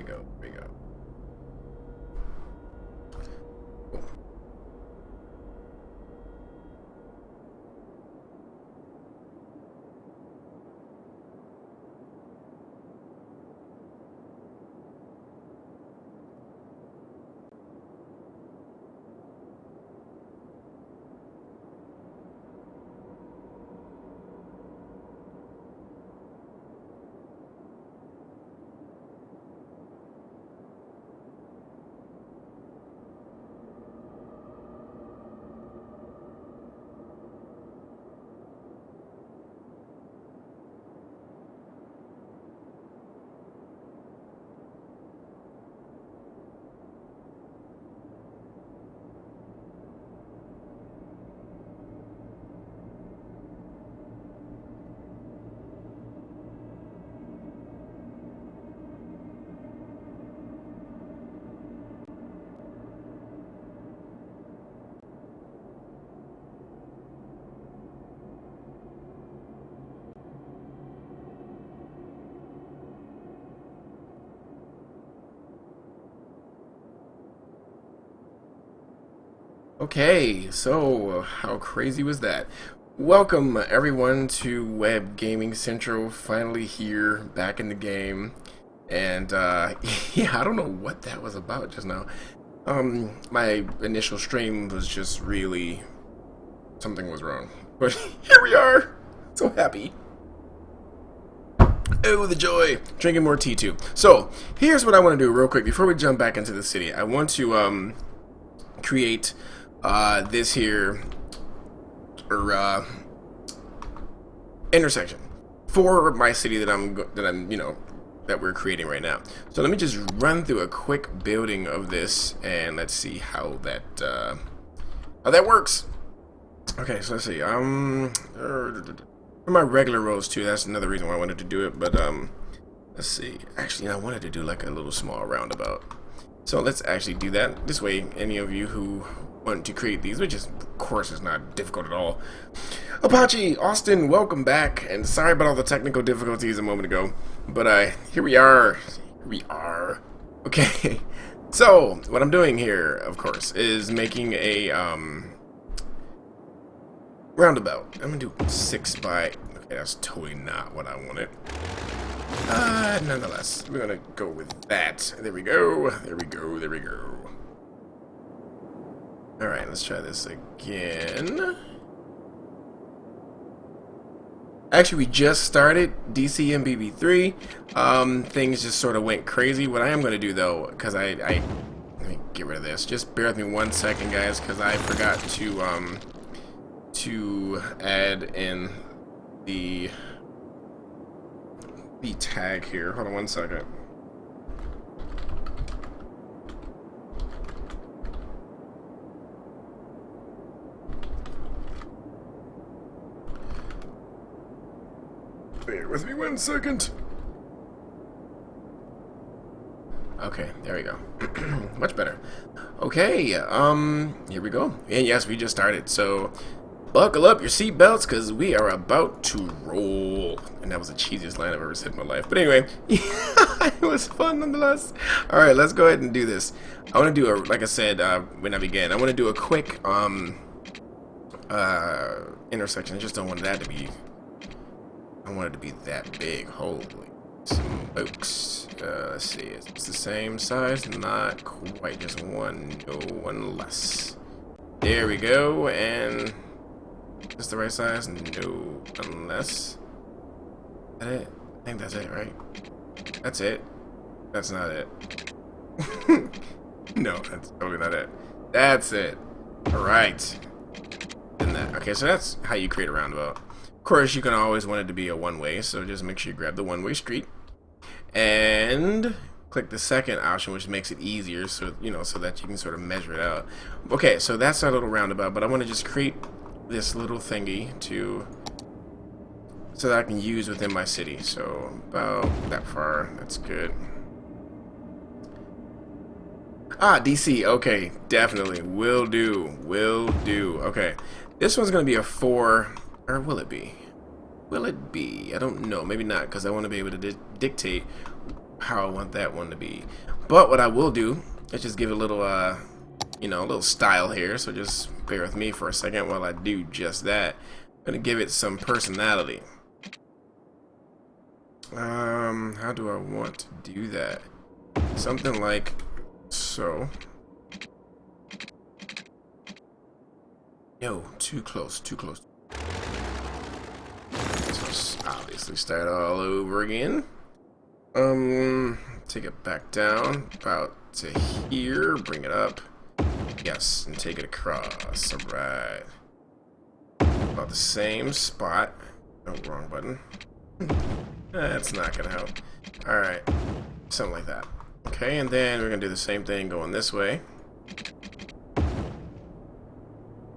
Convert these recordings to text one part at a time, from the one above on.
go. There we go. Okay, so how crazy was that? Welcome everyone to Web Gaming Central, finally here, back in the game. And yeah, I don't know what that was about just now. My initial stream was just really, something was wrong. But here we are, so happy. Oh, the joy! Drinking more tea too. So, here's what I want to do real quick before we jump back into the city. I want to create this here or intersection for my city that we're creating right now. So let me just run through a quick building of this and let's see how that works. Okay, so let's see. For my regular roads too, that's another reason why I wanted to do it, but let's see. Actually, I wanted to do like a little small roundabout. So let's actually do that. This way, any of you who want to create these, which is, of course, is not difficult at all. Apache, Austin, welcome back. And sorry about all the technical difficulties a moment ago. But here we are. Here we are. Okay. So, what I'm doing here, of course, is making a roundabout. I'm going to do 6 by... Okay, that's totally not what I wanted. Nonetheless, we're gonna go with that. There we go. There we go. There we go. Alright, let's try this again. Actually, we just started DC and BB3. Things just sort of went crazy. What I am gonna do though, because let me get rid of this. Just bear with me 1 second, guys, because I forgot to add in the tag here. Hold on 1 second. Bear with me 1 second. Okay, there we go. Much better. Okay, here we go. And yes, we just started. So buckle up your seatbelts because we are about to roll. And that was the cheesiest line I've ever said in my life. But anyway, it was fun nonetheless. Alright, let's go ahead and do this. I want to do like I said when I began, I want to do a quick intersection. I just don't want that to be, I want it to be that big. Holy smokes. Let's see, it's the same size, not quite, just one, no, one less. There we go, and is this the right size? No, unless. Is that it? I think that's it, right? That's it. That's not it. No, that's totally not it. That's it. Alright. And that. Okay, so that's how you create a roundabout. Of course, you can always want it to be a one-way, so just make sure you grab the one-way street. And click the second option, which makes it easier, so so that you can sort of measure it out. Okay, so that's our little roundabout, but I want to just create this little thingy so that I can use within my city. So about that far, that's good. Ah, DC. Okay, definitely will do. Will do. Okay, this one's gonna be a 4, or will it be? Will it be? I don't know. Maybe not, because I want to be able to dictate how I want that one to be. But what I will do is just give it a little, you know, a little style here. So just bear with me for a second while I do just that. I'm gonna give it some personality. How do I want to do that? Something like so. No, too close, too close. So obviously start all over again. Take it back down about to here, bring it up. Yes, and take it across. Alright. About the same spot. Oh, wrong button. That's not gonna help. Alright. Something like that. Okay, and then we're gonna do the same thing going this way.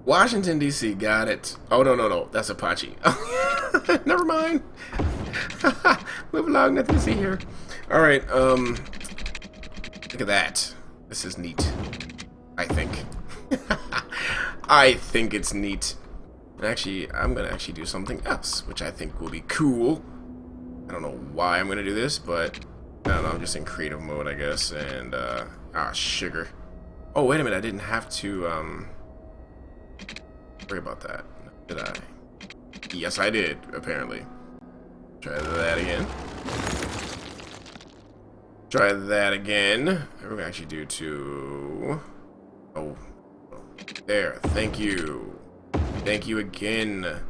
Washington, D.C. Got it. Oh, no. That's Apache. Never mind. Move along. Nothing to see here. Alright, look at that. This is neat. I think. I think it's neat. And actually, I'm going to actually do something else, which I think will be cool. I don't know why I'm going to do this, but I don't know. I'm just in creative mode, I guess. And, sugar. Oh, wait a minute. I didn't have to, worry about that. Did I? Yes, I did, apparently. Try that again. Try that again. We're gonna actually do two. Oh, there. Thank you. Thank you again.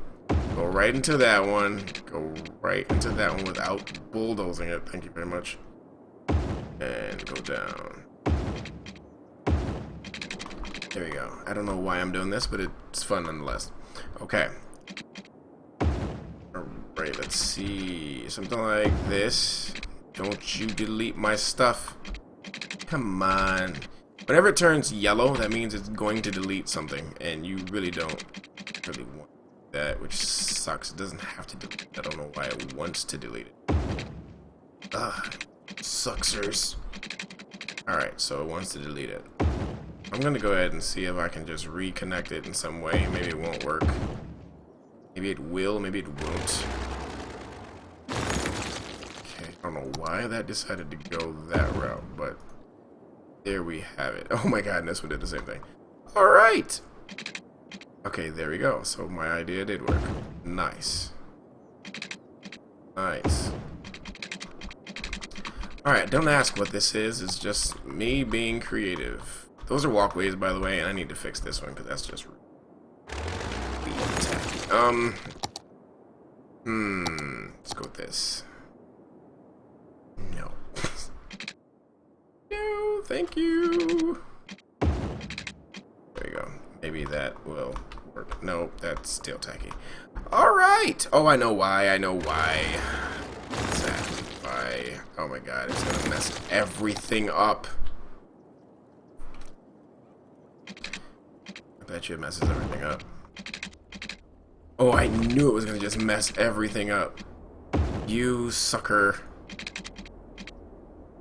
Go right into that one. Go right into that one without bulldozing it. Thank you very much. And go down. There we go. I don't know why I'm doing this, but it's fun nonetheless. Okay. Alright, let's see. Something like this. Don't you delete my stuff. Come on. Whenever it turns yellow, that means it's going to delete something, and you really don't really want that, which sucks. It doesn't have to delete. I don't know why it wants to delete it. Ugh. Sucksers. Alright, so it wants to delete it. I'm gonna go ahead and see if I can just reconnect it in some way. Maybe it won't work. Maybe it will, maybe it won't. Okay, I don't know why that decided to go that route, but there we have it. Oh my god, and this one did the same thing. Alright! Okay, there we go. So my idea did work. Nice. Nice. Alright, don't ask what this is. It's just me being creative. Those are walkways, by the way, and I need to fix this one because that's just tacky. Let's go with this. No. No, thank you. There you go. Maybe that will work. No, that's still tacky. Alright! Oh, I know why. I know why. Exactly why. Oh my god, it's gonna mess everything up. I bet you it messes everything up. Oh, I knew it was gonna just mess everything up. You sucker.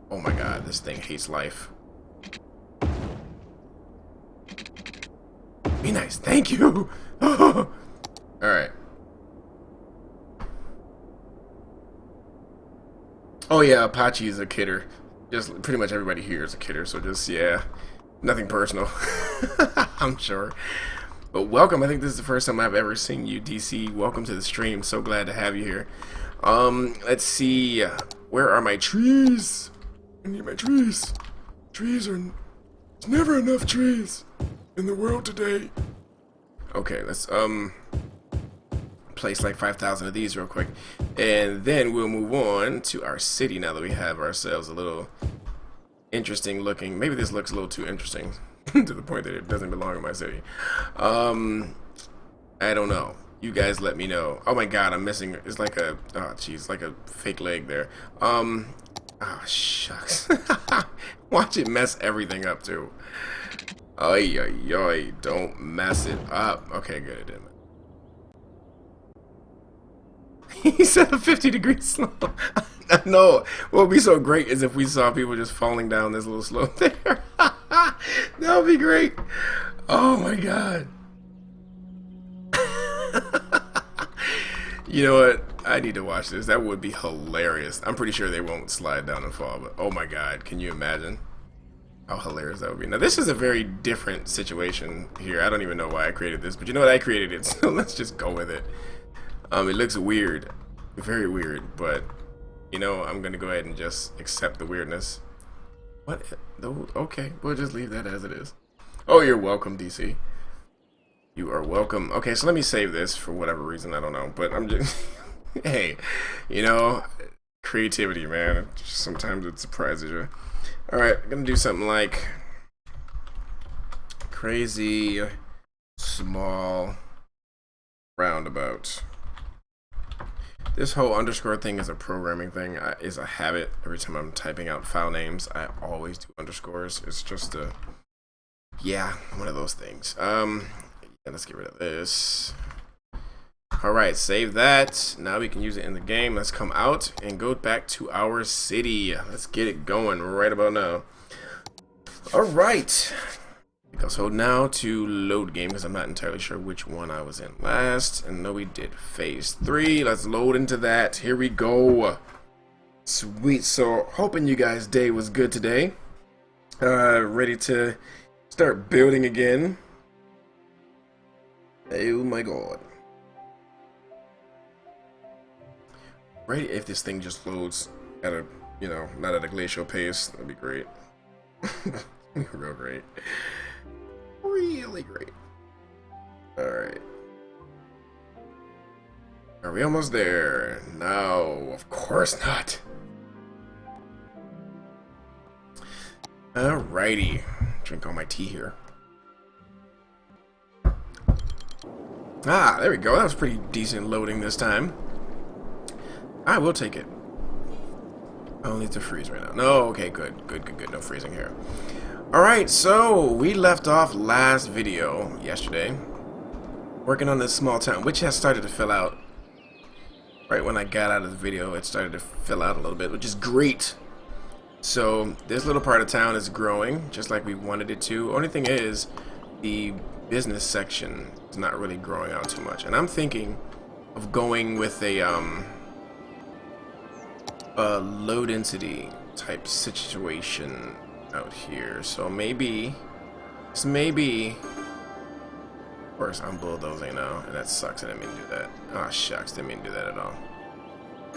Oh my god, this thing hates life. Be nice, thank you! Alright. Oh yeah, Apache is a kidder. Just pretty much everybody here is a kidder, so just, yeah. Nothing personal. I'm sure. But welcome. I think this is the first time I've ever seen you, DC. Welcome to the stream. So glad to have you here. Let's see. Where are my trees? I need my trees. Trees are... There's never enough trees in the world today. Okay, let's, place like 5,000 of these real quick. And then we'll move on to our city now that we have ourselves a little... interesting looking. Maybe this looks a little too interesting to the point that it doesn't belong in my city. I don't know. You guys let me know. Oh my god, I'm missing. It's like a, oh jeez, like a fake leg there. Oh shucks. Watch it mess everything up too. Ay, ay, ay, don't mess it up. Okay, good, it didn't. He said a 50-degree slope. No, what would be so great is if we saw people just falling down this little slope there. That would be great. Oh my god. You know what? I need to watch this. That would be hilarious. I'm pretty sure they won't slide down and fall, but oh my god, can you imagine how hilarious that would be? Now this is a very different situation here. I don't even know why I created this, but you know what? I created it, so let's just go with it. It looks weird, very weird, but you know, I'm gonna go ahead and just accept the weirdness. What? Okay, we'll just leave that as it is. Oh, you're welcome, DC. You are welcome. Okay, so let me save this for whatever reason, I don't know, but I'm just hey, you know, creativity, man. Sometimes it surprises you. Alright, I'm gonna do something like crazy small roundabout. This whole underscore thing is a programming thing, is a habit. Every time I'm typing out file names, I always do underscores. It's just a, yeah, one of those things. Yeah, let's get rid of this. Alright, save that. Now we can use it in the game. Let's come out and go back to our city. Let's get it going right about now. Alright. So now to load game, because I'm not entirely sure which one I was in last. And no, we did phase 3. Let's load into that. Here we go. Sweet. So hoping you guys' day was good today. Ready to start building again. Oh my god. Right, if this thing just loads at a, you know, not at a glacial pace, that'd be great. Real great. Really great. Alright. Are we almost there? No, of course not. Alrighty. Drink all my tea here. Ah, there we go. That was pretty decent loading this time. I will take it. Oh, need to freeze right now. No, okay, good. No freezing here. Alright, so we left off last video yesterday working on this small town, which has started to fill out. Right when I got out of the video, it started to fill out a little bit, which is great. So this little part of town is growing just like we wanted it to. Only thing is, the business section is not really growing out too much. And I'm thinking of going with a low density type situation out here. So maybe, just maybe, of course I'm bulldozing now, and that sucks. I didn't mean to do that. Oh shucks, didn't mean to do that at all.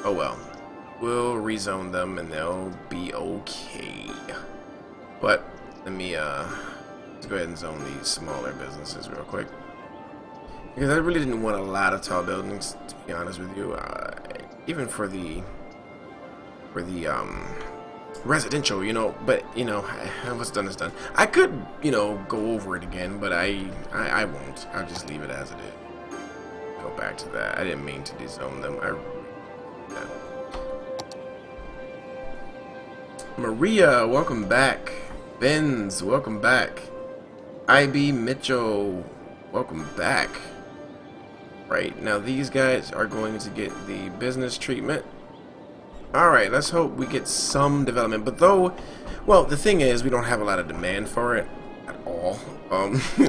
Oh well, we'll rezone them and they'll be okay. But let me let's go ahead and zone these smaller businesses real quick, because I really didn't want a lot of tall buildings, to be honest with you. Even for the residential, you know, but you know, what's done is done. I could, you know, go over it again, but I won't. I'll just leave it as it is. Go back to that. I didn't mean to dezone them. Yeah. Maria, welcome back. Benz, welcome back. IB Mitchell, welcome back. Right, now these guys are going to get the business treatment. Alright, let's hope we get some development. But though, well, the thing is, we don't have a lot of demand for it at all.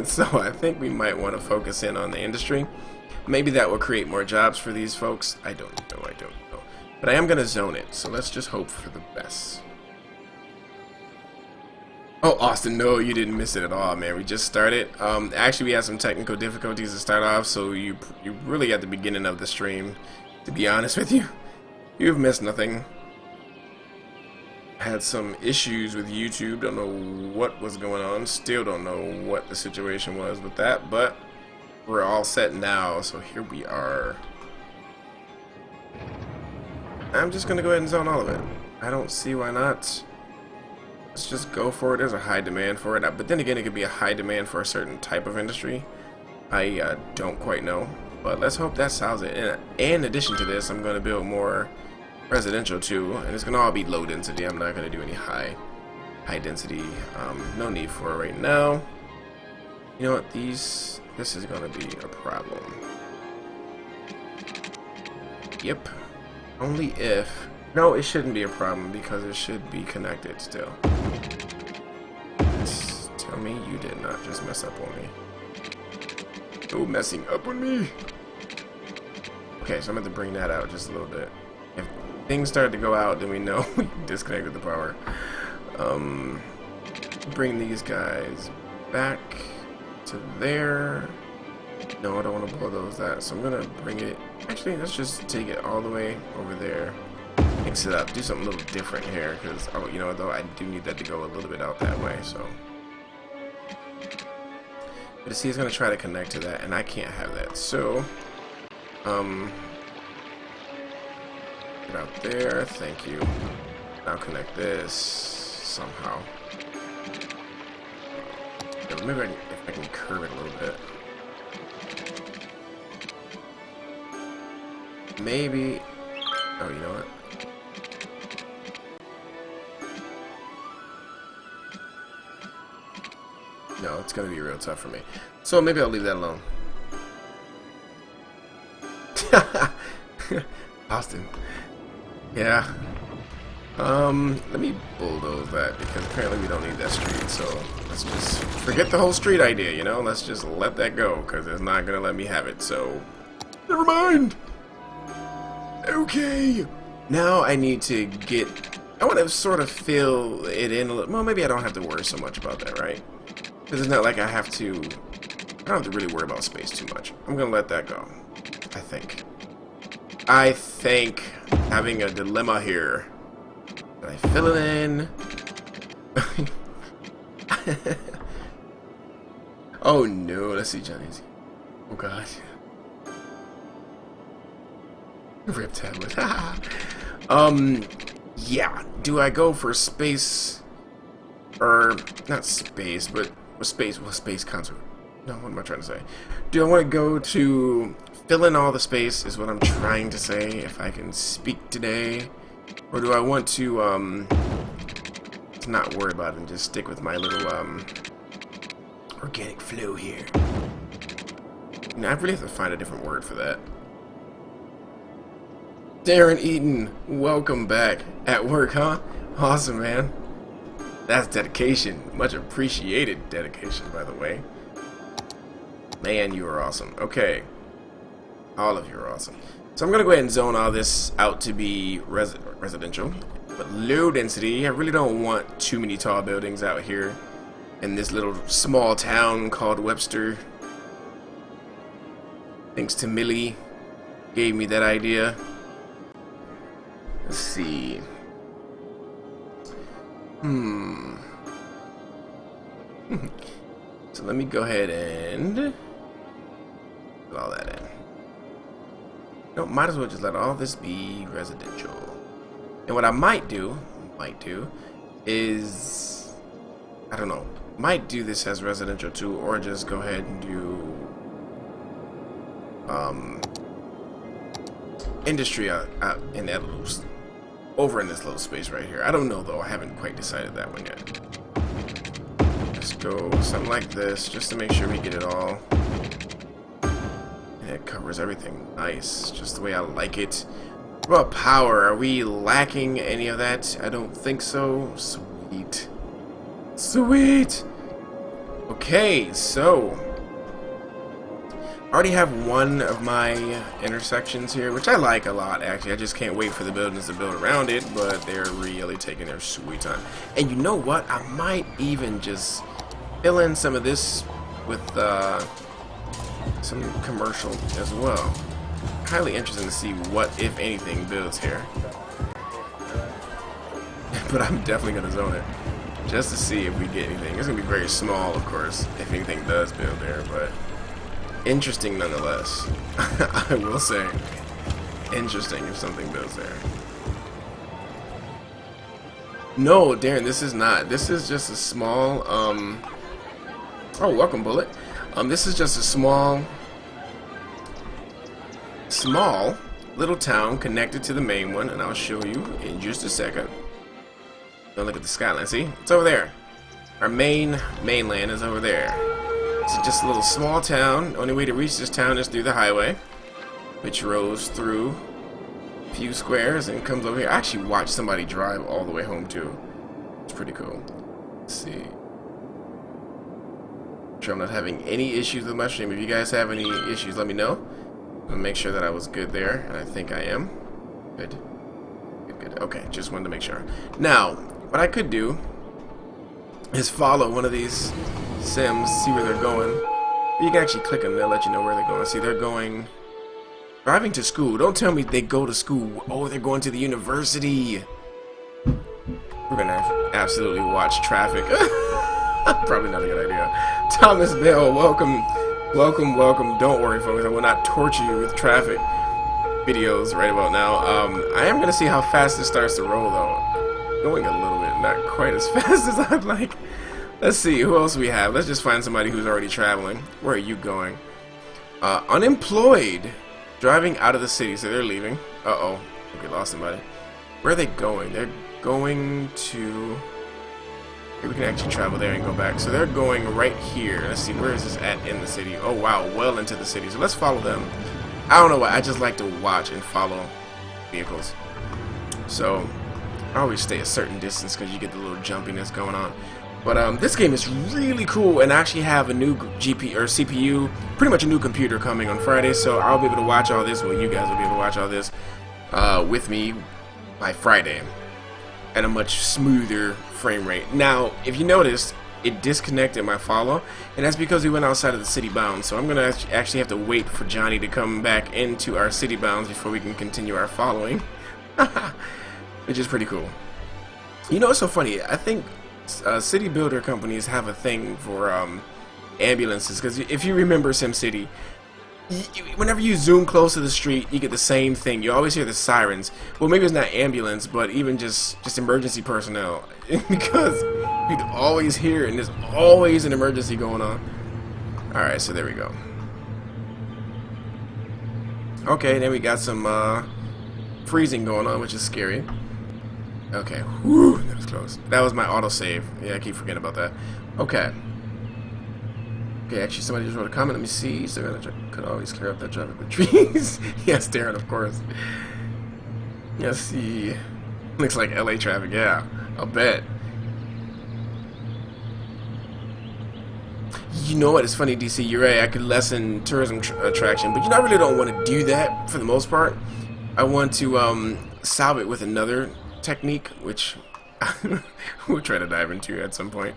So I think we might want to focus in on the industry. Maybe that will create more jobs for these folks. I don't know. But I am going to zone it, so let's just hope for the best. Oh, Austin, no, you didn't miss it at all, man. We just started. Actually, we had some technical difficulties to start off, so you really at the beginning of the stream, to be honest with you. You've missed nothing. Had some issues with YouTube. Don't know what was going on. Still don't know what the situation was with that. But we're all set now. So here we are. I'm just going to go ahead and zone all of it. I don't see why not. Let's just go for it. There's a high demand for it. But then again, it could be a high demand for a certain type of industry. I don't quite know. But let's hope that solves it. And in addition to this, I'm going to build more residential too, and it's gonna all be low density. I'm not gonna do any high density. No need for it right now. You know what? This is gonna be a problem. Yep. Only if. No, it shouldn't be a problem because it should be connected still. Tell me you did not just mess up on me. No messing up on me. Okay, so I'm going to bring that out just a little bit. If things start to go out, then we know we disconnected the power. Bring these guys back to there. No, I don't want to blow those that. So I'm going to bring it... Actually, let's just take it all the way over there. Mix it up. Do something a little different here. Because, oh, you know what, though? I do need that to go a little bit out that way, so... But see, it's going to try to connect to that, and I can't have that. So... Get out there, thank you. Now connect this somehow. Yeah, maybe if I can curve it a little bit. Maybe. Oh, you know what? No, it's gonna be real tough for me. So maybe I'll leave that alone. Austin. Yeah. Let me bulldoze that because apparently we don't need that street, so let's just forget the whole street idea, you know? Let's just let that go because it's not gonna let me have it, so never mind. Okay. Now I need to get... I want to sort of fill it in a little... Well, maybe I don't have to worry so much about that, right? Because it's not like I have to... I don't have to really worry about space too much. I'm gonna let that go, I think. I think having a dilemma here. Did I fill it in? Oh no, let's see Johnny's. Oh god. Rip tablet. Yeah. Do I go for space or not space, but space? Well, space concert. No, what am I trying to say? Do I want to go to fill in all the space is what I'm trying to say, if I can speak today. Or do I want to not worry about it and just stick with my little organic flow here? Now, I really have to find a different word for that. Darren Eaton, welcome back. At work, huh? Awesome, man. That's dedication. Much appreciated dedication, by the way. Man, you are awesome. Okay. All of you are awesome. So I'm going to go ahead and zone all this out to be residential. But low density, I really don't want too many tall buildings out here in this little small town called Webster. Thanks to Millie, gave me that idea. Let's see. So let me go ahead and put all that in. No, might as well just let all this be residential. And what I might do is, I don't know, might do this as residential too, or just go ahead and do industry out in that little, over in this little space right here. I don't know though, I haven't quite decided that one yet. Let's go something like this, just to make sure we get it all. And it covers everything nice, just the way I like it. What about power? Are we lacking any of that? I don't think so. Sweet. Sweet! Okay, so I already have one of my intersections here, which I like a lot, actually. I just can't wait for the buildings to build around it, but they're really taking their sweet time. And you know what? I might even just fill in some of this with some commercial as well. Highly interesting to see what, if anything, builds here. But I'm definitely going to zone it, just to see if we get anything. It's going to be very small, of course, if anything does build there, but interesting nonetheless. I will say, interesting if something builds there. No, Darren, this is not. This is just a small, oh, welcome, Bullet. This is just a small little town connected to the main one, and I'll show you in just a second. Now look at the skyline. See? It's over there. Our mainland is over there. It's just a little small town. Only way to reach this town is through the highway, which rolls through a few squares and comes over here. I actually watched somebody drive all the way home too. It's pretty cool. Let's see. I'm sure I'm not having any issues with my stream. If you guys have any issues, let me know. I'll make sure that I was good there, and I think I am. Good. Good. Okay, just wanted to make sure. Now, what I could do is follow one of these sims, see where they're going. You can actually click them, they'll let you know where they're going. See, they're going... driving to school. Don't tell me they go to school. Oh, they're going to the university. We're gonna absolutely watch traffic. Probably not a good idea. Thomas Bell, welcome. Welcome, welcome. Don't worry, folks. I will not torture you with traffic videos right about now. I am gonna see how fast it starts to roll, though. Going a little bit, not quite as fast as I'd like. Let's see, who else we have? Let's just find somebody who's already traveling. Where are you going? Unemployed. Driving out of the city, so they're leaving. Uh-oh. We lost somebody. Where are they going? They're going to... Maybe we can actually travel there and go back. So they're going right here. Let's see, where is this at in the city? Oh, wow, well into the city. So let's follow them. I don't know why, I just like to watch and follow vehicles. So, I always stay a certain distance because you get the little jumpiness going on. But this game is really cool, and I actually have a new GPU or CPU, pretty much a new computer coming on Friday, so I'll be able to watch all this. Well, you guys will be able to watch all this with me by Friday at a much smoother frame rate. Now, if you noticed, it disconnected my follow, and that's because we went outside of the city bounds. So I'm gonna actually have to wait for Johnny to come back into our city bounds before we can continue our following, which is pretty cool. You know, it's so funny. I think city builder companies have a thing for ambulances, because if you remember SimCity, whenever you zoom close to the street, you get the same thing. You always hear the sirens. Well, maybe it's not ambulance, but even just emergency personnel, because you'd always hear it, and there's always an emergency going on. Alright, so there we go. Okay, then we got some freezing going on, which is scary. Okay, whew, that was close. That was my autosave. Yeah, I keep forgetting about that. Okay. Okay, actually, somebody just wrote a comment. Let me see. So I could always clear up that traffic with trees. Yes, Darren, of course. Yes, see. Looks like LA traffic, yeah. I'll bet. You know what? It's funny, DC. You're right. I could lessen tourism attraction, but you know, I really don't want to do that for the most part. I want to solve it with another technique, which we'll try to dive into at some point.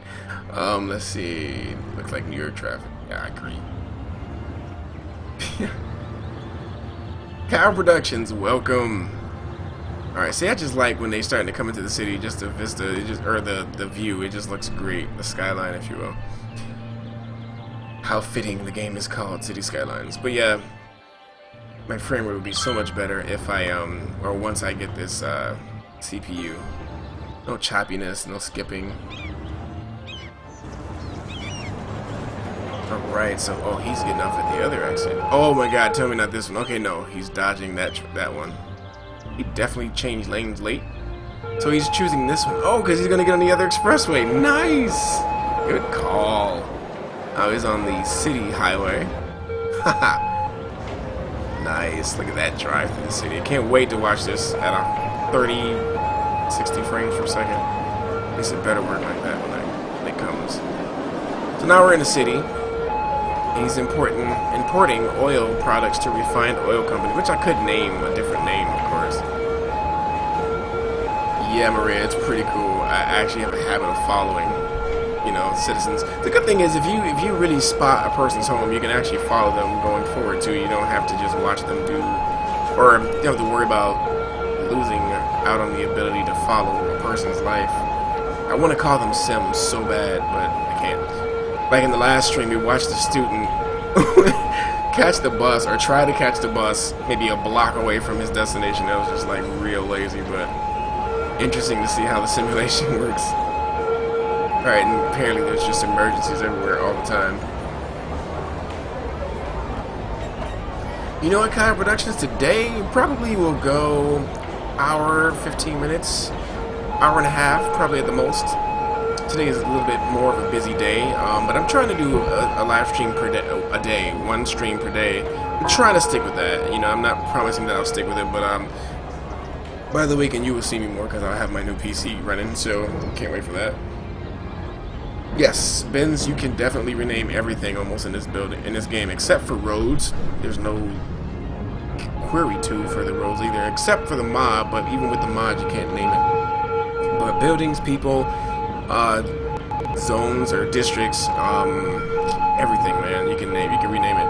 Let's see. Looks like New York traffic. Yeah, I agree. Cow Productions, welcome. Alright, see, I just like when they starting to come into the city, just the vista, or the view, it just looks great. The skyline, if you will. How fitting the game is called City Skylines. But yeah, my frame rate would be so much better if I, or once I get this, CPU. No choppiness, no skipping. Alright, so, oh, he's getting off at the other exit. Oh my god, tell me not this one. Okay, no, he's dodging that one. He definitely changed lanes late. So he's choosing this one. Oh, because he's going to get on the other expressway. Nice! Good call. Oh, he's on the city highway. Haha. Nice. Look at that drive through the city. I can't wait to watch this at a 60 frames per second. At least it better work like that when it comes. So now we're in the city. He's importing oil products to Refined Oil Company, which I could name a different name, of course. Yeah, Maria, it's pretty cool. I actually have a habit of following, you know, citizens. The good thing is, if you really spot a person's home, you can actually follow them going forward too. You don't have to just watch them do, or you don't have to worry about losing out on the ability to follow a person's life. I want to call them Sims so bad, but I can't. Like in the last stream, we watched a student catch the bus, or try to catch the bus, maybe a block away from his destination. That was just like real lazy, but interesting to see how the simulation works. Alright, and apparently there's just emergencies everywhere all the time. You know what, Kyle Productions, today probably will go hour, 15 minutes, hour and a half, probably at the most. Today is a little bit more of a busy day, but I'm trying to do a live stream per day, one stream per day. I'm trying to stick with that. You know, I'm not promising that I'll stick with it, but by the weekend you will see me more because I'll have my new PC running, so can't wait for that. Yes, Benz, you can definitely rename everything almost in this game, except for roads. There's no query to for the roads either, except for the mod. But even with the mod, you can't name it. But buildings, people, zones or districts, everything, man. You can rename it.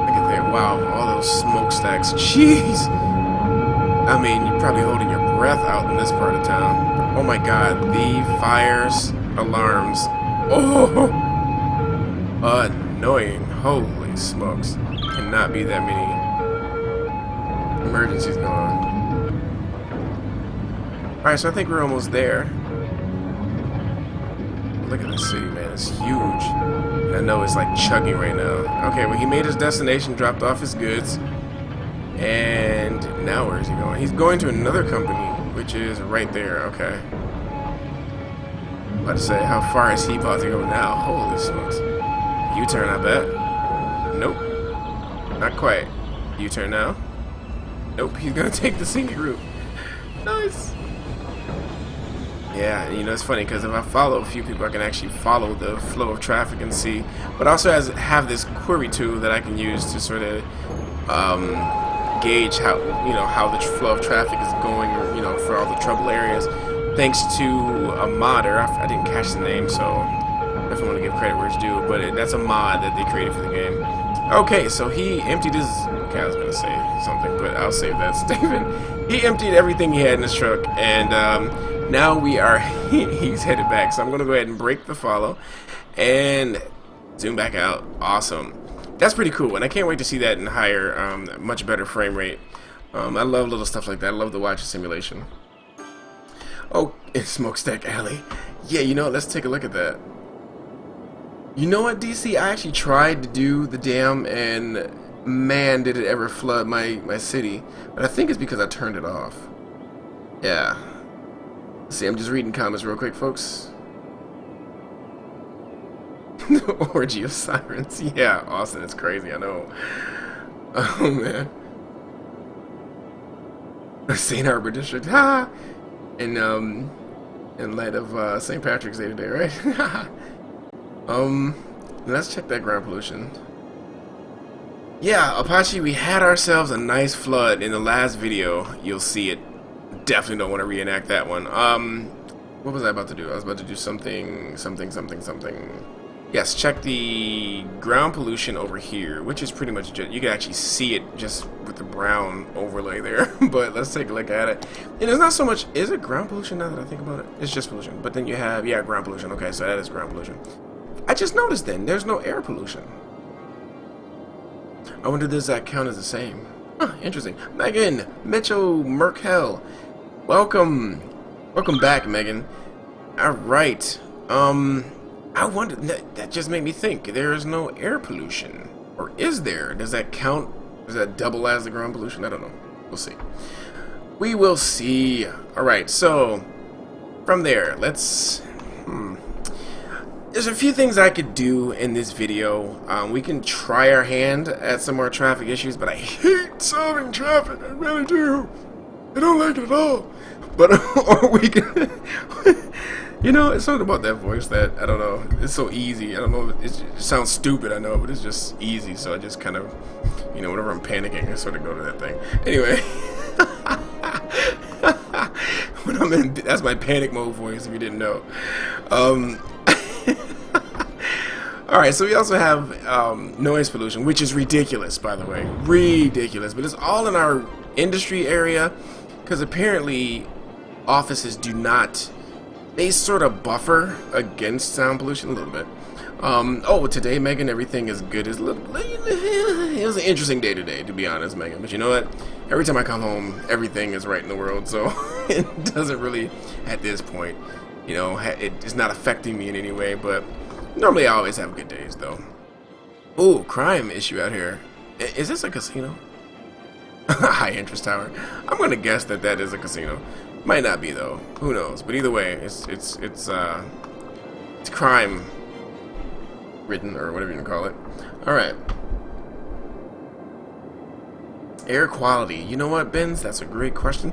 Look at that! Wow, all those smokestacks. Jeez. I mean, you're probably holding your breath out in this part of town. Oh my God, the fires, alarms. Oh, annoying. Holy smokes! Cannot be that many emergencies going on. Alright, so I think we're almost there. Look at this city, man. It's huge. I know it's like chugging right now. Okay, well, he made his destination, dropped off his goods. And now where is he going? He's going to another company, which is right there. Okay. About to say, how far is he about to go now? Holy smokes. U-turn, I bet. Nope. Not quite. U-turn now. Nope, he's going to take the scenic route. Nice. Yeah, you know, it's funny because if I follow a few people, I can actually follow the flow of traffic and see. But also have this query tool that I can use to sort of gauge how, you know, how the flow of traffic is going, or, you know, for all the trouble areas. Thanks to a modder, I didn't catch the name, so definitely want to give credit where it's due. But that's a mod that they created for the game. Okay, so he emptied his. Okay, I was gonna say something, but I'll save that statement. He emptied everything he had in his truck, and now we are. He's headed back, so I'm gonna go ahead and break the follow and zoom back out. Awesome. That's pretty cool, and I can't wait to see that in higher, much better frame rate. I love little stuff like that. I love the watch simulation. Oh, it's Smokestack Alley. Yeah, you know, let's take a look at that. You know what, DC? I actually tried to do the dam, and man, did it ever flood my city. But I think it's because I turned it off. Yeah. Let's see, I'm just reading comments real quick, folks. The orgy of sirens. Yeah, Austin, it's crazy, I know. Oh, man. St. Harbor District. Ha! In light of St. Patrick's Day today, right? Let's check that ground pollution. Yeah, Apache, we had ourselves a nice flood in the last video. You'll see it. Definitely don't want to reenact that one. What was I about to do? I was about to do something. Yes, check the ground pollution over here, which is pretty much just, you can actually see it just with the brown overlay there. But let's take a look at it. And it's not so much, is it ground pollution now that I think about it? It's just pollution. But then you have, yeah, ground pollution. Okay, so that is ground pollution. I just noticed then, there's no air pollution. I wonder does that count as the same? Huh, interesting. Megan, Mitchell, Merkel, welcome. Welcome back, Megan. Alright. I wonder, that just made me think, there is no air pollution. Or is there? Does that count? Does that double as the ground pollution? I don't know. We'll see. We will see. Alright, so from there, let's... There's a few things I could do in this video. We can try our hand at some more traffic issues, but I hate solving traffic. I really do. I don't like it at all. But, or we can... You know, it's something about that voice that, I don't know, it's so easy. I don't know, it sounds stupid, I know, but it's just easy. So I just kind of, you know, whenever I'm panicking, I sort of go to that thing. Anyway. When I'm in, that's my panic mode voice, if you didn't know. Alright, so we also have noise pollution, which is ridiculous, by the way. Ridiculous. But it's all in our industry area, because apparently offices do not... They sort of buffer against sound pollution a little bit. Oh, today, Megan, everything is good. It was an interesting day today, to be honest, Megan. But you know what? Every time I come home, everything is right in the world. So it doesn't really, at this point, you know, it's not affecting me in any way. But normally I always have good days, though. Oh, crime issue out here. Is this a casino? High interest tower. I'm going to guess that that is a casino. Might not be though. Who knows? But either way, it's crime ridden or whatever you want to call it. All right. Air quality. You know what, Benz? That's a great question.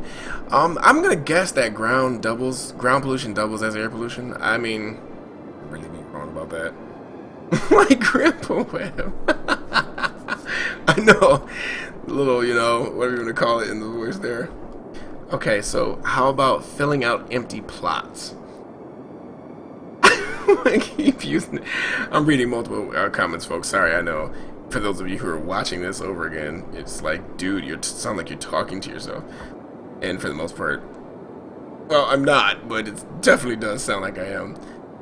I'm gonna guess that ground pollution doubles as air pollution. I mean, really be wrong about that. My grandpa web. little, you know, whatever you want to call it in the voice there. Okay, so how about filling out empty plots? I keep using it. I'm reading multiple comments, folks. Sorry, I know. For those of you who are watching this over again, it's like, dude, you sound like you're talking to yourself. And for the most part, well, I'm not, but it definitely does sound like I am.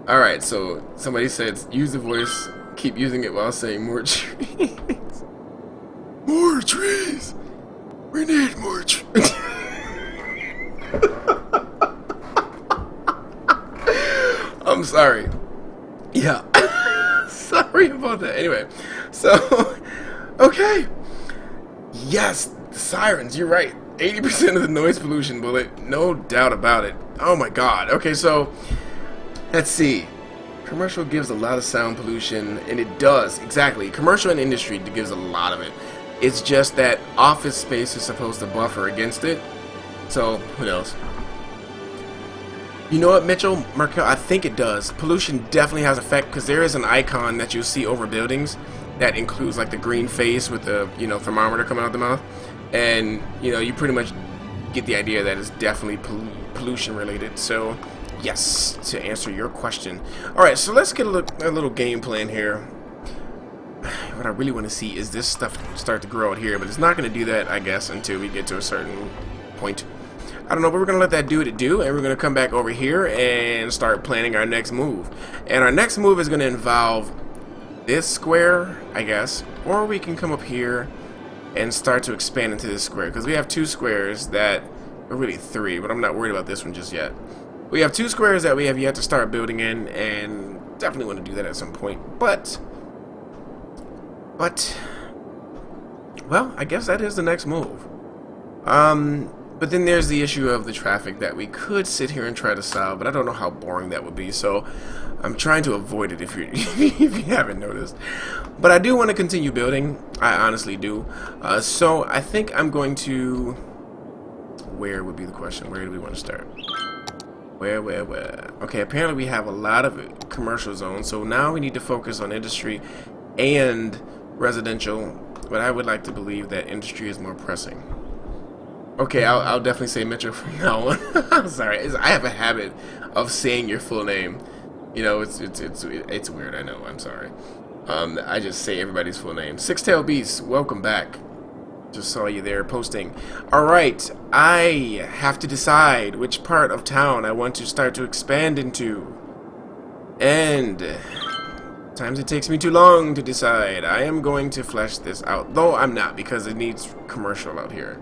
Alright, so somebody said use the voice, keep using it while saying more trees. More trees! We need more trees. I'm sorry. Yeah. Sorry about that. Anyway, so, okay. Yes, the sirens, you're right. 80% of the noise pollution bullet, no doubt about it. Oh my god. Okay, so let's see. Commercial gives a lot of sound pollution, and it does, exactly. Commercial and industry gives a lot of it. It's just that office space is supposed to buffer against it. So, who knows? You know what, Mitchell? Markel, I think it does. Pollution definitely has effect, because there is an icon that you'll see over buildings that includes like the green face with the, you know, thermometer coming out the mouth. And, you know, you pretty much get the idea that it's definitely pollution related. So, yes, to answer your question. Alright, so let's get a little game plan here. What I really want to see is this stuff start to grow out here, but it's not going to do that, I guess, until we get to a certain point. I don't know, but we're going to let that do what it do, and we're going to come back over here and start planning our next move. And our next move is going to involve this square, I guess, or we can come up here and start to expand into this square, because we have two squares that, or really three, but I'm not worried about this one just yet. We have two squares that we have yet to start building in, and definitely want to do that at some point. But, well, I guess that is the next move. But then there's the issue of the traffic that we could sit here and try to solve, but I don't know how boring that would be, so I'm trying to avoid it if you if you haven't noticed. But I do want to continue building. I honestly do. So I think I'm going to... Where would be the question? Where do we want to start? Where? Okay, apparently we have a lot of commercial zones, so now we need to focus on industry and residential, but I would like to believe that industry is more pressing. Okay, I'll definitely say Mitchell from now on. I'm sorry, I have a habit of saying your full name. You know, it's weird. I know. I'm sorry. I just say everybody's full name. Six-Tail Beast, welcome back. Just saw you there posting. All right, I have to decide which part of town I want to start to expand into, and times it takes me too long to decide. I am going to flesh this out, though I'm not, because it needs commercial out here.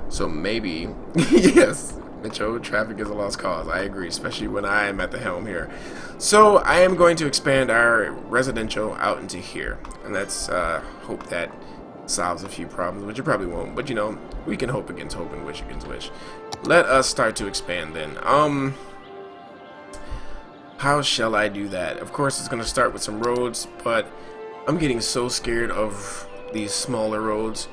So maybe, yes, Mitchell, traffic is a lost cause. I agree, especially when I am at the helm here. So I am going to expand our residential out into here, and let's hope that solves a few problems, which it probably won't. But you know, we can hope against hope and wish against wish. Let us start to expand then. How shall I do that? Of course, it's going to start with some roads, but I'm getting so scared of these smaller roads.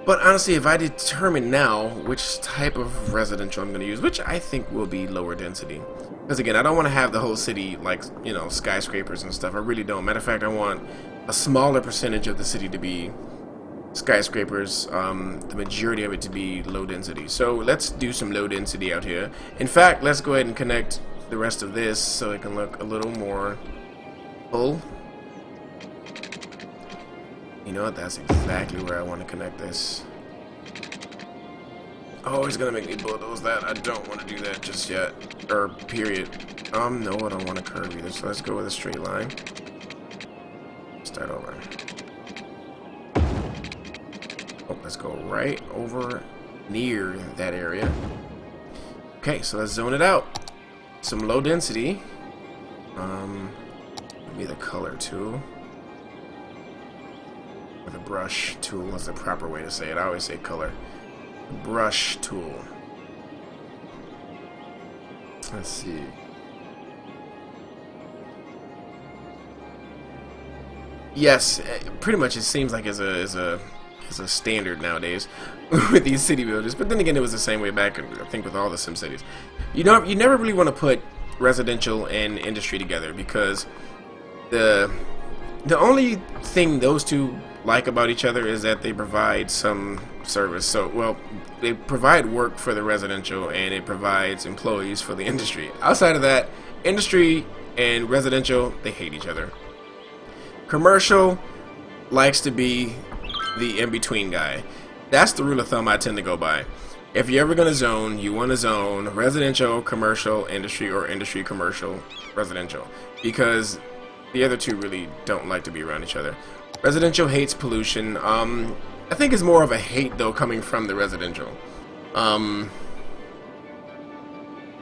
But honestly, if I determine now which type of residential I'm going to use, which I think will be lower density, because again, I don't want to have the whole city like, you know, skyscrapers and stuff. I really don't. Matter of fact, I want a smaller percentage of the city to be skyscrapers, the majority of it to be low density. So let's do some low density out here. In fact, let's go ahead and connect the rest of this so it can look a little more full. You know what? That's exactly where I want to connect this. Oh, he's gonna make me bulldoze that. I don't want to do that just yet. Or period. No, I don't want to curve either. So let's go with a straight line. Start over. Oh, let's go right over near that area. Okay, so let's zone it out. Some low density. Maybe the color tool. Or the brush tool is the proper way to say it. I always say color. Brush tool. Let's see. Yes, pretty much it seems like is a standard nowadays with these city builders. But then again, it was the same way back, I think, with all the Sim cities. You know, you never really want to put residential and industry together, because the only thing those two like about each other is that they provide some service. So, well, they provide work for the residential, and it provides employees for the industry. Outside of that, industry and residential, they hate each other. Commercial likes to be the in-between guy. That's the rule of thumb I tend to go by. If you're ever going to zone, you want to zone residential, commercial, industry, or industry, commercial, residential. Because the other two really don't like to be around each other. Residential hates pollution. I think it's more of a hate, though, coming from the residential. Oh,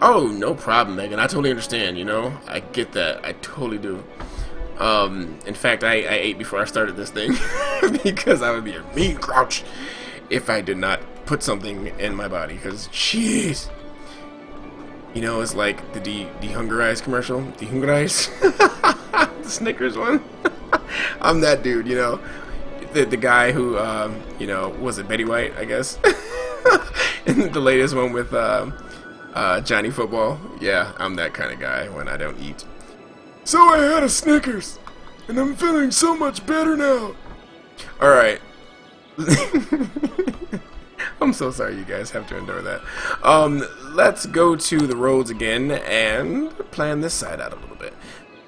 no problem, Megan. I totally understand, you know? I get that. I totally do. In fact, I ate before I started this thing. Because I would be a mean grouch if I did not put something in my body. Because, jeez. You know, it's like the Dehungarize commercial. Dehungarize? The Snickers one. I'm that dude, you know. The guy who, you know, was it Betty White, I guess? And the latest one with Johnny Football. Yeah, I'm that kind of guy when I don't eat. So I had a Snickers, and I'm feeling so much better now. Alright. I'm so sorry you guys have to endure that. Let's go to the roads again and plan this side out a little bit.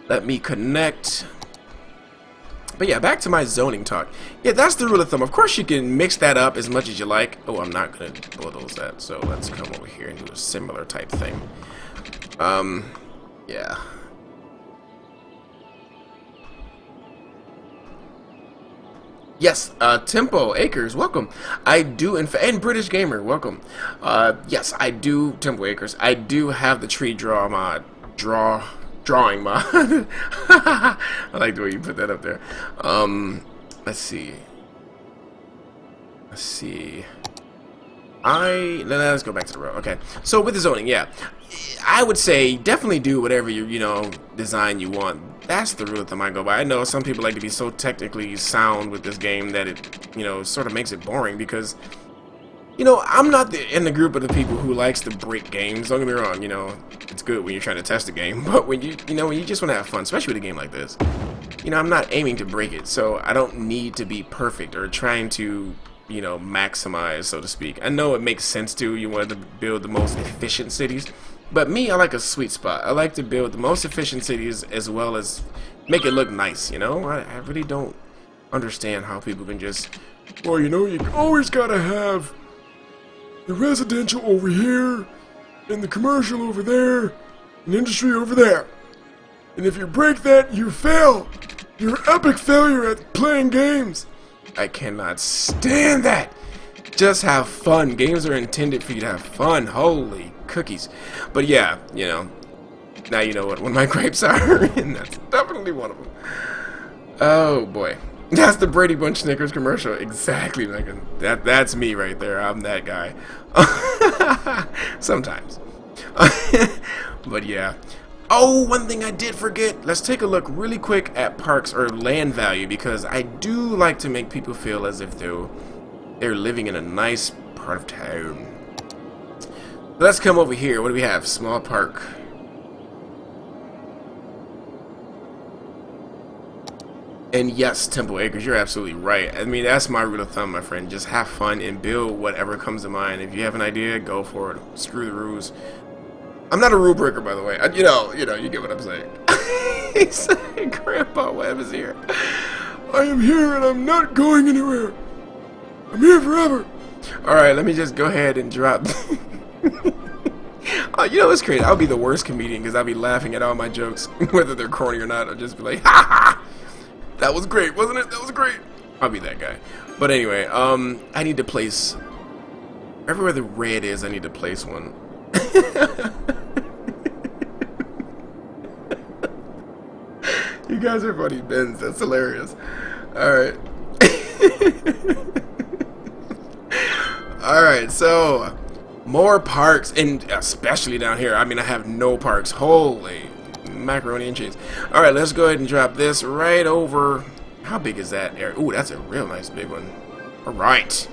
Let me connect. But yeah, back to my zoning talk. Yeah, that's the rule of thumb. Of course, you can mix that up as much as you like. Oh, I'm not going to bulldoze that. So let's come over here and do a similar type thing. Yeah. Yes, Tempo Acres, welcome. I do, and British Gamer, welcome. Yes, I do, Tempo Acres. I do have the tree drawing mod. I like the way you put that up there. Let's see. Let's go back to the road. Okay, so with the zoning, yeah, I would say definitely do whatever you know design you want. That's the rule of thumb I go by. I know some people like to be so technically sound with this game that it, you know, sort of makes it boring because, you know, I'm not in the group of the people who likes to break games. Don't get me wrong, you know, it's good when you're trying to test a game, but when you just want to have fun, especially with a game like this, you know, I'm not aiming to break it, so I don't need to be perfect or trying to, you know, maximize, so to speak. I know it makes sense to you want to build the most efficient cities, but me, I like a sweet spot. I like to build the most efficient cities as well as make it look nice, you know? I really don't understand how people can just, well, you know, you always gotta have the residential over here, and the commercial over there, and industry over there. And if you break that, you fail. You're an epic failure at playing games. I cannot stand that. Just have fun. Games are intended for you to have fun. Holy cookies. But yeah, you know, now you know what one of my gripes are, and that's definitely one of them. Oh boy. That's the Brady Bunch Snickers commercial. Exactly. That's me right there. I'm that guy. Sometimes. But yeah. Oh, one thing I did forget. Let's take a look really quick at parks or land value, because I do like to make people feel as if they're living in a nice part of town. Let's come over here. What do we have? Small park. And yes, Temple Acres, you're absolutely right. I mean, that's my rule of thumb, my friend. Just have fun and build whatever comes to mind. If you have an idea, go for it. Screw the rules. I'm not a rule breaker, by the way. You know, you get what I'm saying. He's saying, Grandpa Webb is here. I am here and I'm not going anywhere. I'm here forever. Alright, let me just go ahead and drop. You know, it's crazy. I'll be the worst comedian because I'll be laughing at all my jokes, whether they're corny or not. I'll just be like, ha ha! That was great, wasn't it? That was great. I'll be that guy. But anyway, I need to place... Everywhere the red is, I need to place one. You guys are funny, Benz. That's hilarious. Alright. Alright, so... More parks, and especially down here. I mean, I have no parks. Holy macaroni and cheese. Alright, let's go ahead and drop this right over. How big is that area? Ooh, that's a real nice big one. Alright.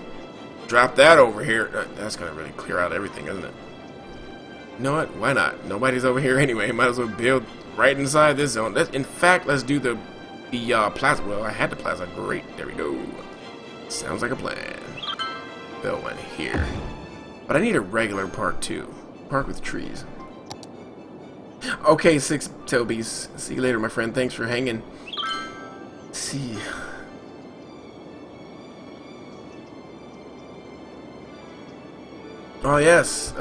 Drop that over here. That's going to really clear out everything, isn't it? You know what? Why not? Nobody's over here anyway. Might as well build right inside this zone. In fact, let's do the the plaza. Well, I had the plaza. Great. There we go. Sounds like a plan. Build one here. But I need a regular park too. Park with trees. Okay, 6 Tobies. See you later, my friend. Thanks for hanging. See. Oh yes.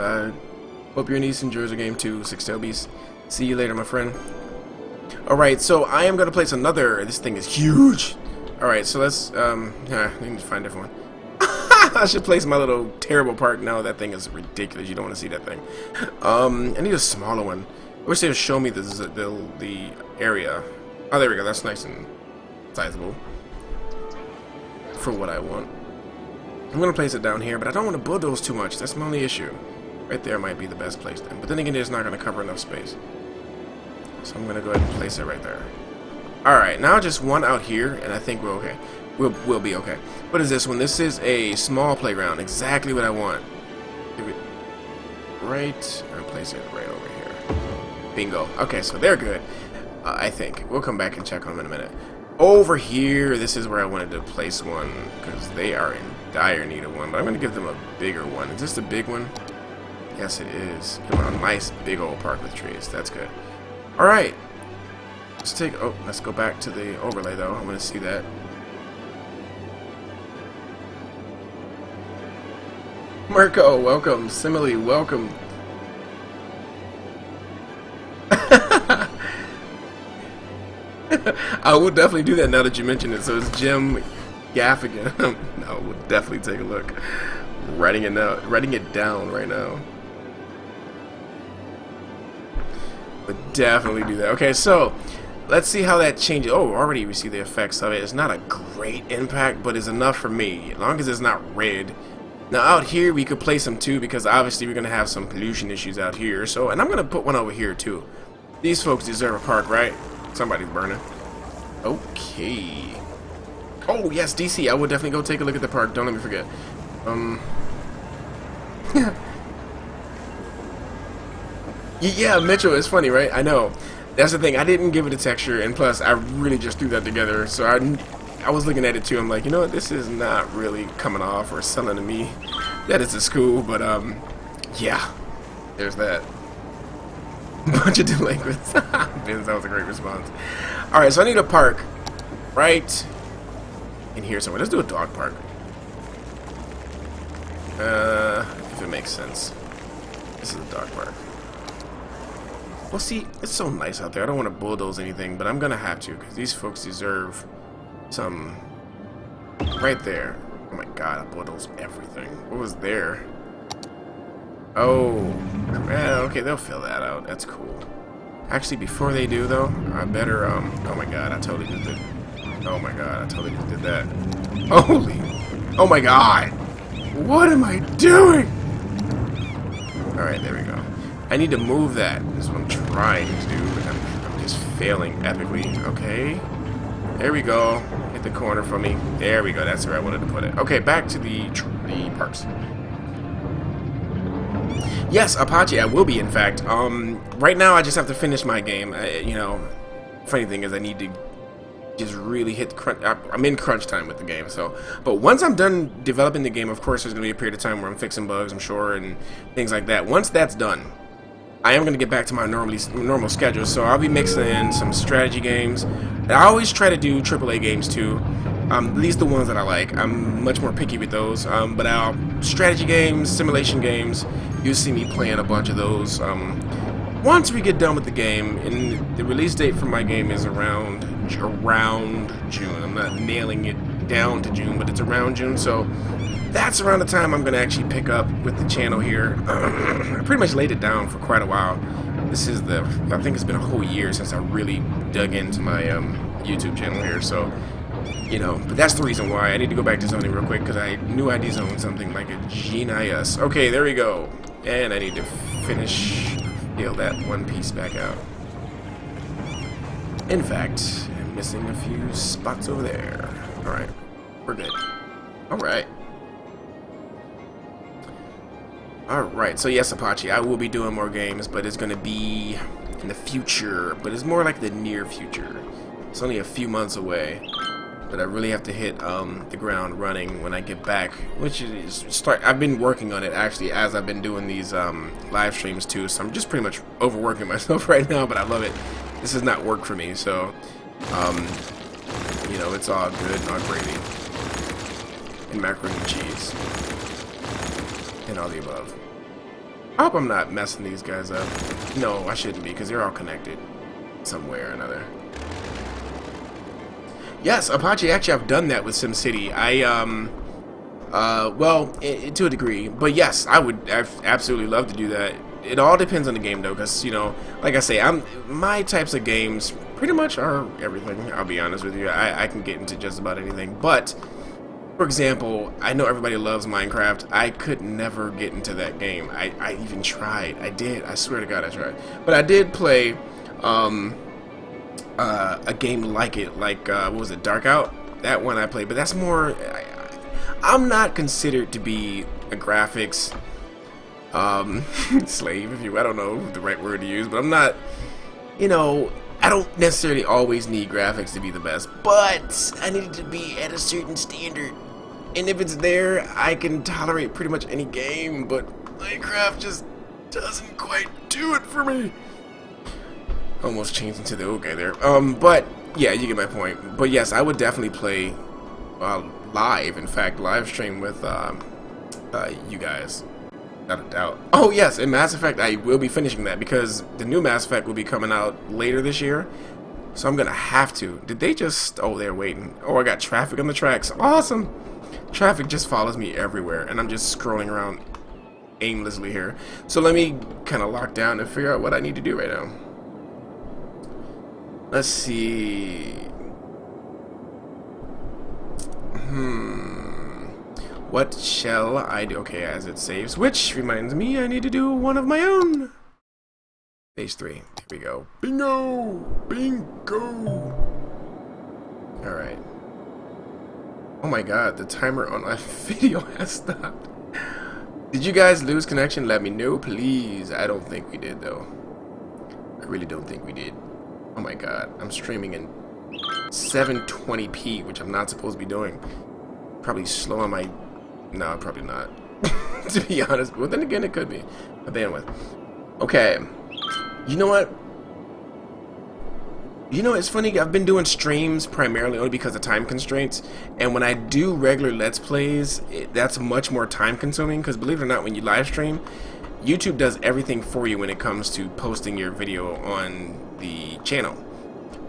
Hope your niece enjoys the game too, 6 Tobies. See you later, my friend. Alright, so I am gonna place another. This thing is huge. Alright, so let's I need to find a different one. I should place my little terrible park. No, that thing is ridiculous. You don't want to see that thing. I need a smaller one. I wish they would show me the area. Oh, there we go. That's nice and sizable for what I want. I'm gonna place it down here, but I don't want to bulldoze too much. That's my only issue. Right there might be the best place then. But then again, it's not gonna cover enough space. So I'm gonna go ahead and place it right there. Alright, now just one out here, and I think we're okay. We'll be okay. What is this one? This is a small playground. Exactly what I want. Right. I'll place it right over here. Bingo. Okay, so they're good. I think. We'll come back and check on them in a minute. Over here, this is where I wanted to place one, because they are in dire need of one. But I'm going to give them a bigger one. Is this the big one? Yes, it is. Give them a nice big old park with trees. That's good. Alright. Let's go back to the overlay, though. I want to see that. Marco, welcome. Simile, welcome. I will definitely do that now that you mention it. So it's Jim Gaffigan. No, we'll definitely take a look. Writing it down right now. But definitely do that. Okay, so let's see how that changes. Oh, already we see the effects of it. It's not a great impact, but it's enough for me. As long as it's not red. Now out here we could place them too, because obviously we're gonna have some pollution issues out here. So, and I'm gonna put one over here too. These folks deserve a park, right? Somebody's burning. Okay. Oh yes, DC. I will definitely go take a look at the park. Don't let me forget. Yeah, Mitchell. It's funny, right? I know. That's the thing. I didn't give it a texture, and plus, I really just threw that together. So I was looking at it too. I'm like, you know what? This is not really coming off or selling to me. That is a school, but yeah. There's that. Bunch of delinquents. Vince, that was a great response. All right, so I need a park right in here somewhere. Let's do a dog park. If it makes sense. This is a dog park. Well, see, it's so nice out there. I don't want to bulldoze anything, but I'm gonna have to, because these folks deserve some. Right there. Oh my God, I bulldozed everything. What was there? Oh, yeah, okay, they'll fill that out. That's cool. Actually, before they do, though, I better, oh my God, I totally just did. Oh my God, I totally just did that. Holy, oh my God, what am I doing? All right, there we go. I need to move that. That's what I'm trying to do, but I'm just failing epically. Okay, there we go. Hit the corner for me. There we go. That's where I wanted to put it. Okay, back to the parks. Yes, Apache, I will be, in fact. Right now, I just have to finish my game. You know, funny thing is I need to just really hit crunch. I'm in crunch time with the game, so. But once I'm done developing the game, of course, there's going to be a period of time where I'm fixing bugs, I'm sure, and things like that. Once that's done, I am going to get back to my normal schedule, so I'll be mixing in some strategy games. I always try to do AAA games, too. At least the ones that I like. I'm much more picky with those. But strategy games, simulation games, you'll see me playing a bunch of those. Once we get done with the game, and the release date for my game is around June. I'm not nailing it down to June, but it's around June. So that's around the time I'm going to actually pick up with the channel here. I pretty much laid it down for quite a while. I think it's been a whole year since I really dug into my YouTube channel here. So. You know, but that's the reason why I need to go back to something real quick, because I knew I designed something like a genius. Okay, there we go. And I need to fill that one piece back out. In fact, I'm missing a few spots over there. Alright, we're good. Alright. Alright, so yes, Apache, I will be doing more games, but it's going to be in the future, but it's more like the near future. It's only a few months away, but I really have to hit the ground running when I get back, which is I've been working on it actually as I've been doing these live streams too, so I'm just pretty much overworking myself right now, but I love it. This is not work for me, so you know, it's all good, not gravy and macaroni and cheese and all the above. I hope I'm not messing these guys up. No, I shouldn't be, because they're all connected some way or another. Yes, Apache, actually I've done that with SimCity. Well, to a degree, but yes, I'd absolutely love to do that. It all depends on the game though, because, you know, like I say, my types of games pretty much are everything, I'll be honest with you. I can get into just about anything, but, for example, I know everybody loves Minecraft. I could never get into that game. I even tried. I did. I swear to God I tried. But I did play, a game like it, like what was it, Dark Out? That one I played, but that's more. I'm not considered to be a graphics slave, if you. I don't know the right word to use, but I'm not. You know, I don't necessarily always need graphics to be the best, but I need it to be at a certain standard. And if it's there, I can tolerate pretty much any game. But Minecraft just doesn't quite do it for me. Almost changed into the okay there. But yeah, you get my point. But yes, I would definitely play live. In fact, live stream with you guys, not a doubt. Oh yes, in Mass Effect, I will be finishing that because the new Mass Effect will be coming out later this year. So I'm gonna have to. Did they just? Oh, they're waiting. Oh, I got traffic on the tracks. Awesome. Traffic just follows me everywhere, and I'm just scrolling around aimlessly here. So let me kind of lock down and figure out what I need to do right now. Let's see. What shall I do? Okay, as it saves, which reminds me I need to do one of my own. Phase 3. Here we go. Bingo! Bingo! Alright. Oh my god, the timer on my video has stopped. Did you guys lose connection? Let me know, please. I don't think we did, though. I really don't think we did. Oh my god, I'm streaming in 720p, which I'm not supposed to be doing. Probably slow on my... No, probably not. To be honest, but then again, it could be. My bandwidth. Okay. You know what? You know, it's funny, I've been doing streams primarily only because of time constraints, and when I do regular Let's Plays, that's much more time consuming, because believe it or not, when you live stream, YouTube does everything for you when it comes to posting your video on the channel.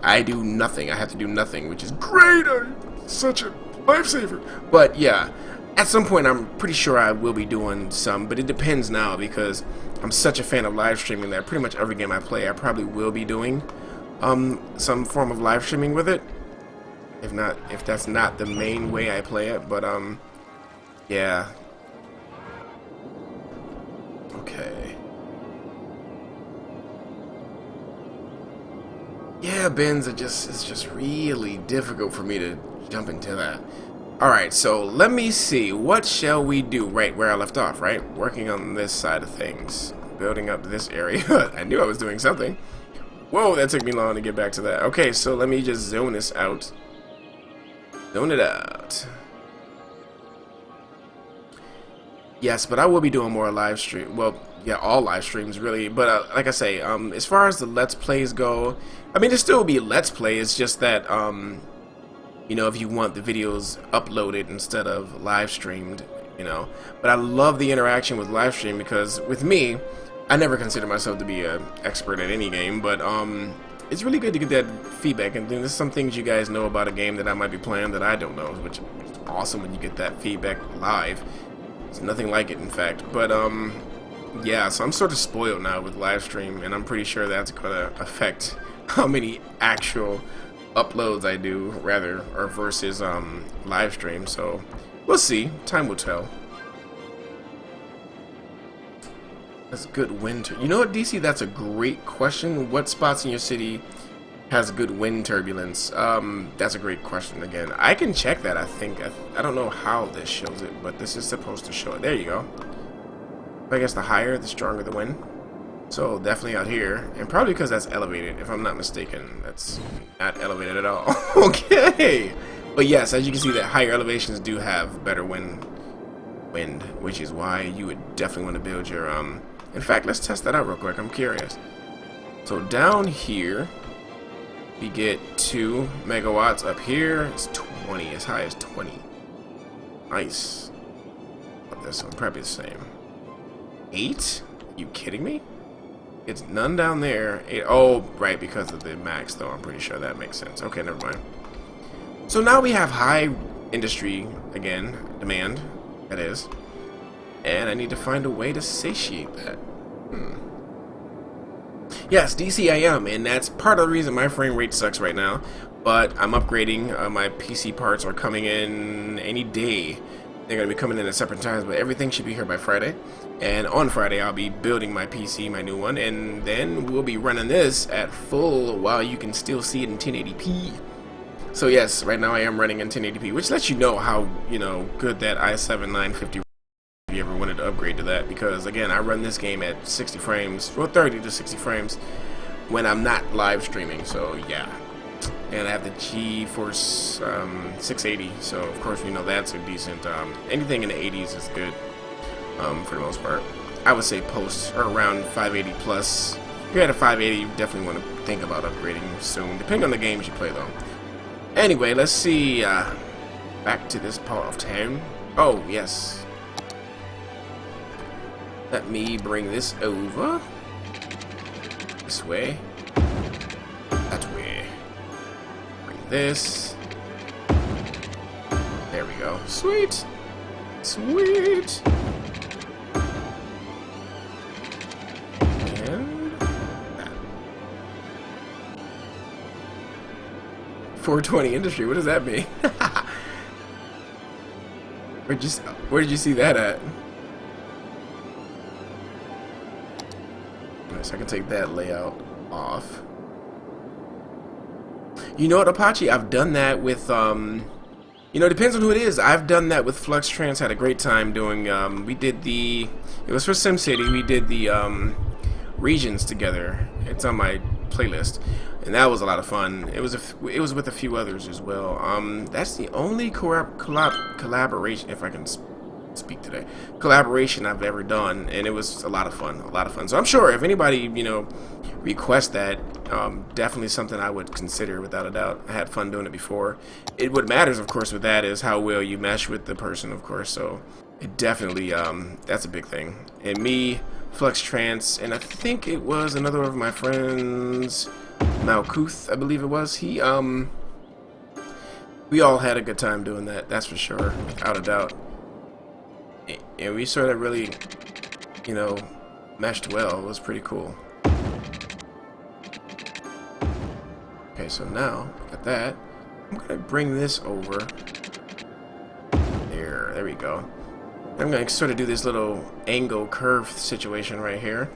I do nothing. I have to do nothing, which is great. I'm such a lifesaver. But yeah, at some point I'm pretty sure I will be doing some, but it depends now because I'm such a fan of live streaming that pretty much every game I play I probably will be doing some form of live streaming with it. If that's not the main way I play it, but yeah. Okay. Yeah, bins are it's just really difficult for me to jump into that. Alright, so let me see. What shall we do right where I left off, right? Working on this side of things. Building up this area. I knew I was doing something. Whoa, that took me long to get back to that. Okay, so let me just zone this out. Zone it out. Yes, but I will be doing more live stream. Well, yeah, all live streams really. But like I say, as far as the Let's Plays go, I mean, there still will be Let's Play. It's just that, you know, if you want the videos uploaded instead of live streamed, you know. But I love the interaction with live stream because with me, I never consider myself to be an expert at any game, but it's really good to get that feedback. And there's some things you guys know about a game that I might be playing that I don't know, which is awesome when you get that feedback live. It's nothing like it, in fact. But yeah, so I'm sort of spoiled now with live stream, and I'm pretty sure that's gonna affect how many actual uploads I do, rather, or versus live stream. So we'll see. Time will tell. That's good wind. You know what, DC? That's a great question. What spots in your city has good wind turbulence? That's a great question. Again, I can check that. I think I don't know how this shows it, but this is supposed to show it. There you go. I guess the higher, the stronger the wind. So definitely out here, and probably because that's elevated, if I'm not mistaken. That's not elevated at all. Okay, but yes, as you can see, that higher elevations do have better wind, which is why you would definitely want to build your In fact, let's test that out real quick. I'm curious. So down here, we get 2 megawatts. Up here, it's 20, as high as 20. Nice. But this one probably the same. 8? Are you kidding me? It's none down there. Oh, right, because of the max, though. I'm pretty sure that makes sense. Okay, never mind. So now we have high industry, again, demand, that is. And I need to find a way to satiate that. Yes, DC I am, and that's part of the reason my frame rate sucks right now. But I'm upgrading. My PC parts are coming in any day. They're going to be coming in at separate times, but everything should be here by Friday. And on Friday, I'll be building my PC, my new one, and then we'll be running this at full while you can still see it in 1080p. So yes, right now I am running in 1080p, which lets you know how, good that i7-950 if you ever wanted to upgrade to that, because again, I run this game at 60 frames, well, 30 to 60 frames when I'm not live streaming, so yeah. And I have the GeForce 680, so of course that's a decent, anything in the 80s is good, for the most part. I would say post or around 580 plus. If you're at a 580, you definitely want to think about upgrading soon, depending on the games you play though. Anyway, let's see, back to this part of town. Oh, yes. Let me bring this over. This way. That way. Bring this. There we go. Sweet. Sweet. And that. 420 industry. What does that mean? Where did you see that at? So I can take that layout off. You know what, Apache? I've done that with, it depends on who it is. I've done that with Flux Trans. Had a great time doing, we did it was for SimCity. We did the, regions together. It's on my playlist. And that was a lot of fun. It was with a few others as well. That's the only collaboration, if I can speak today, collaboration I've ever done, and it was a lot of fun. So I'm sure if anybody requests that, definitely something I would consider without a doubt. I had fun doing it before. What matters, of course, with that is how well you mesh with the person, of course. So it definitely that's a big thing. And me, Flux Trance, and I think it was another of my friends, Malkuth, I believe it was. He we all had a good time doing that. That's for sure, without a doubt. And we sort of really, meshed well. It was pretty cool. Okay, so now, got that. I'm going to bring this over. There we go. I'm going to sort of do this little angle curve situation right here.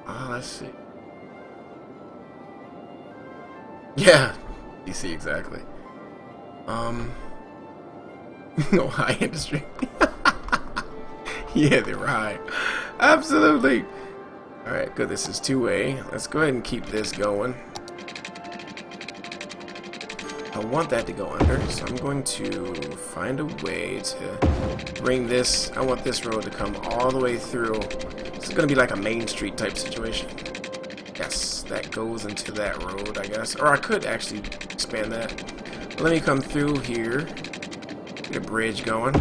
Let's see. Yeah, you see exactly. No, high industry. Yeah, they were high. Absolutely. Alright, good. This is two-way. Let's go ahead and keep this going. I want that to go under, so I'm going to find a way to bring this. I want this road to come all the way through. It's going to be like a Main Street type situation. Yes, that goes into that road, I guess. Or I could actually expand that. But let me come through here. Get a bridge going.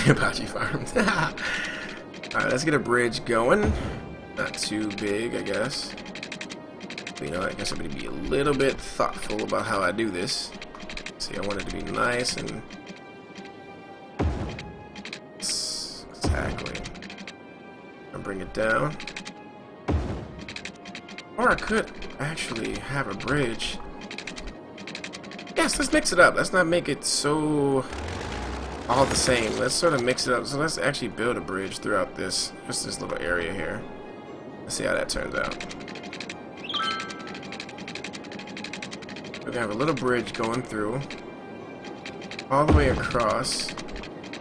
Apache Farms. Alright, let's get a bridge going. Not too big, I guess. But, I guess I'm going to be a little bit thoughtful about how I do this. See, I want it to be nice and... Exactly. I'll bring it down. Or I could actually have a bridge. Yes, let's mix it up. Let's not make it so all the same. Let's sort of mix it up. So let's actually build a bridge throughout this, just this little area here. Let's see how that turns out. We're gonna have a little bridge going through. all the way across.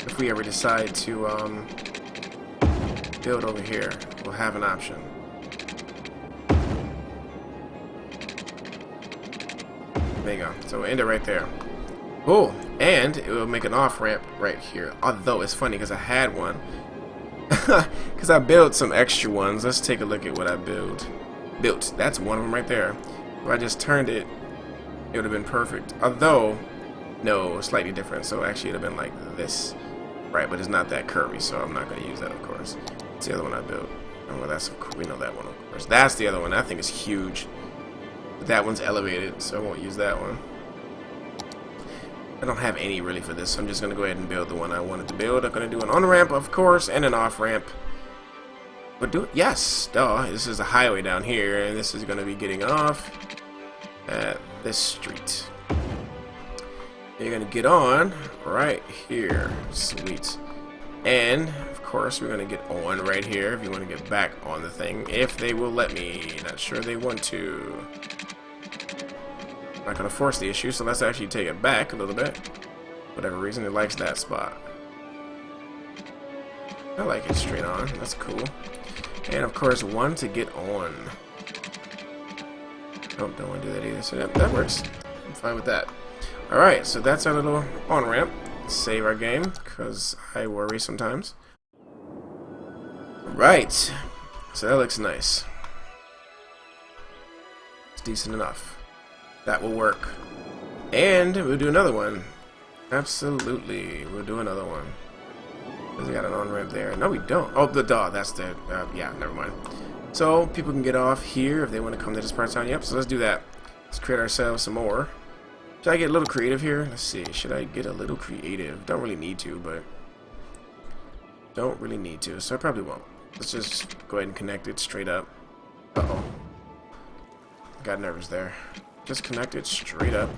If we ever decide to build over here, we'll have an option. There you go. So we'll end it right there. Oh, and it will make an off-ramp right here. Although it's funny because I had one. Because I built some extra ones. Let's take a look at what I built. That's one of them right there. If I just turned it, it would have been perfect. Although, no, slightly different. So actually it would have been like this. Right, but it's not that curvy, so I'm not going to use that, of course. It's the other one I built. Oh, well, that's, we know that one, of course. That's the other one. That thing is huge. But that one's elevated, so I won't use that one. I don't have any really for this, so I'm just going to go ahead and build the one I wanted to build. I'm going to do an on-ramp, of course, and an off-ramp. But do it, yes, duh. This is a highway down here, and this is going to be getting off at this street. You're going to get on right here. Sweet. And, of course, we're going to get on right here if you want to get back on the thing. If they will let me. Not sure they want to. I'm not going to force the issue, so let's actually take it back a little bit. Whatever reason, it likes that spot. I like it straight on. That's cool. And, of course, one to get on. Oh, don't want to do that either. So, yep, that works. I'm fine with that. Alright, so that's our little on-ramp. Save our game, because I worry sometimes. Right, so that looks nice. It's decent enough. That will work. And we'll do another one. Absolutely, we'll do another one. Because we got an on-ramp there. No, we don't. Oh, the dog, that's the, yeah, never mind. So, people can get off here if they want to come to this part of town. Yep, so let's do that. Let's create ourselves some more. Should I get a little creative here? Let's see. Should I get a little creative? Don't really need to, but... Don't really need to, so I probably won't. Let's just go ahead and connect it straight up. Uh-oh. Got nervous there. Just connect it straight up.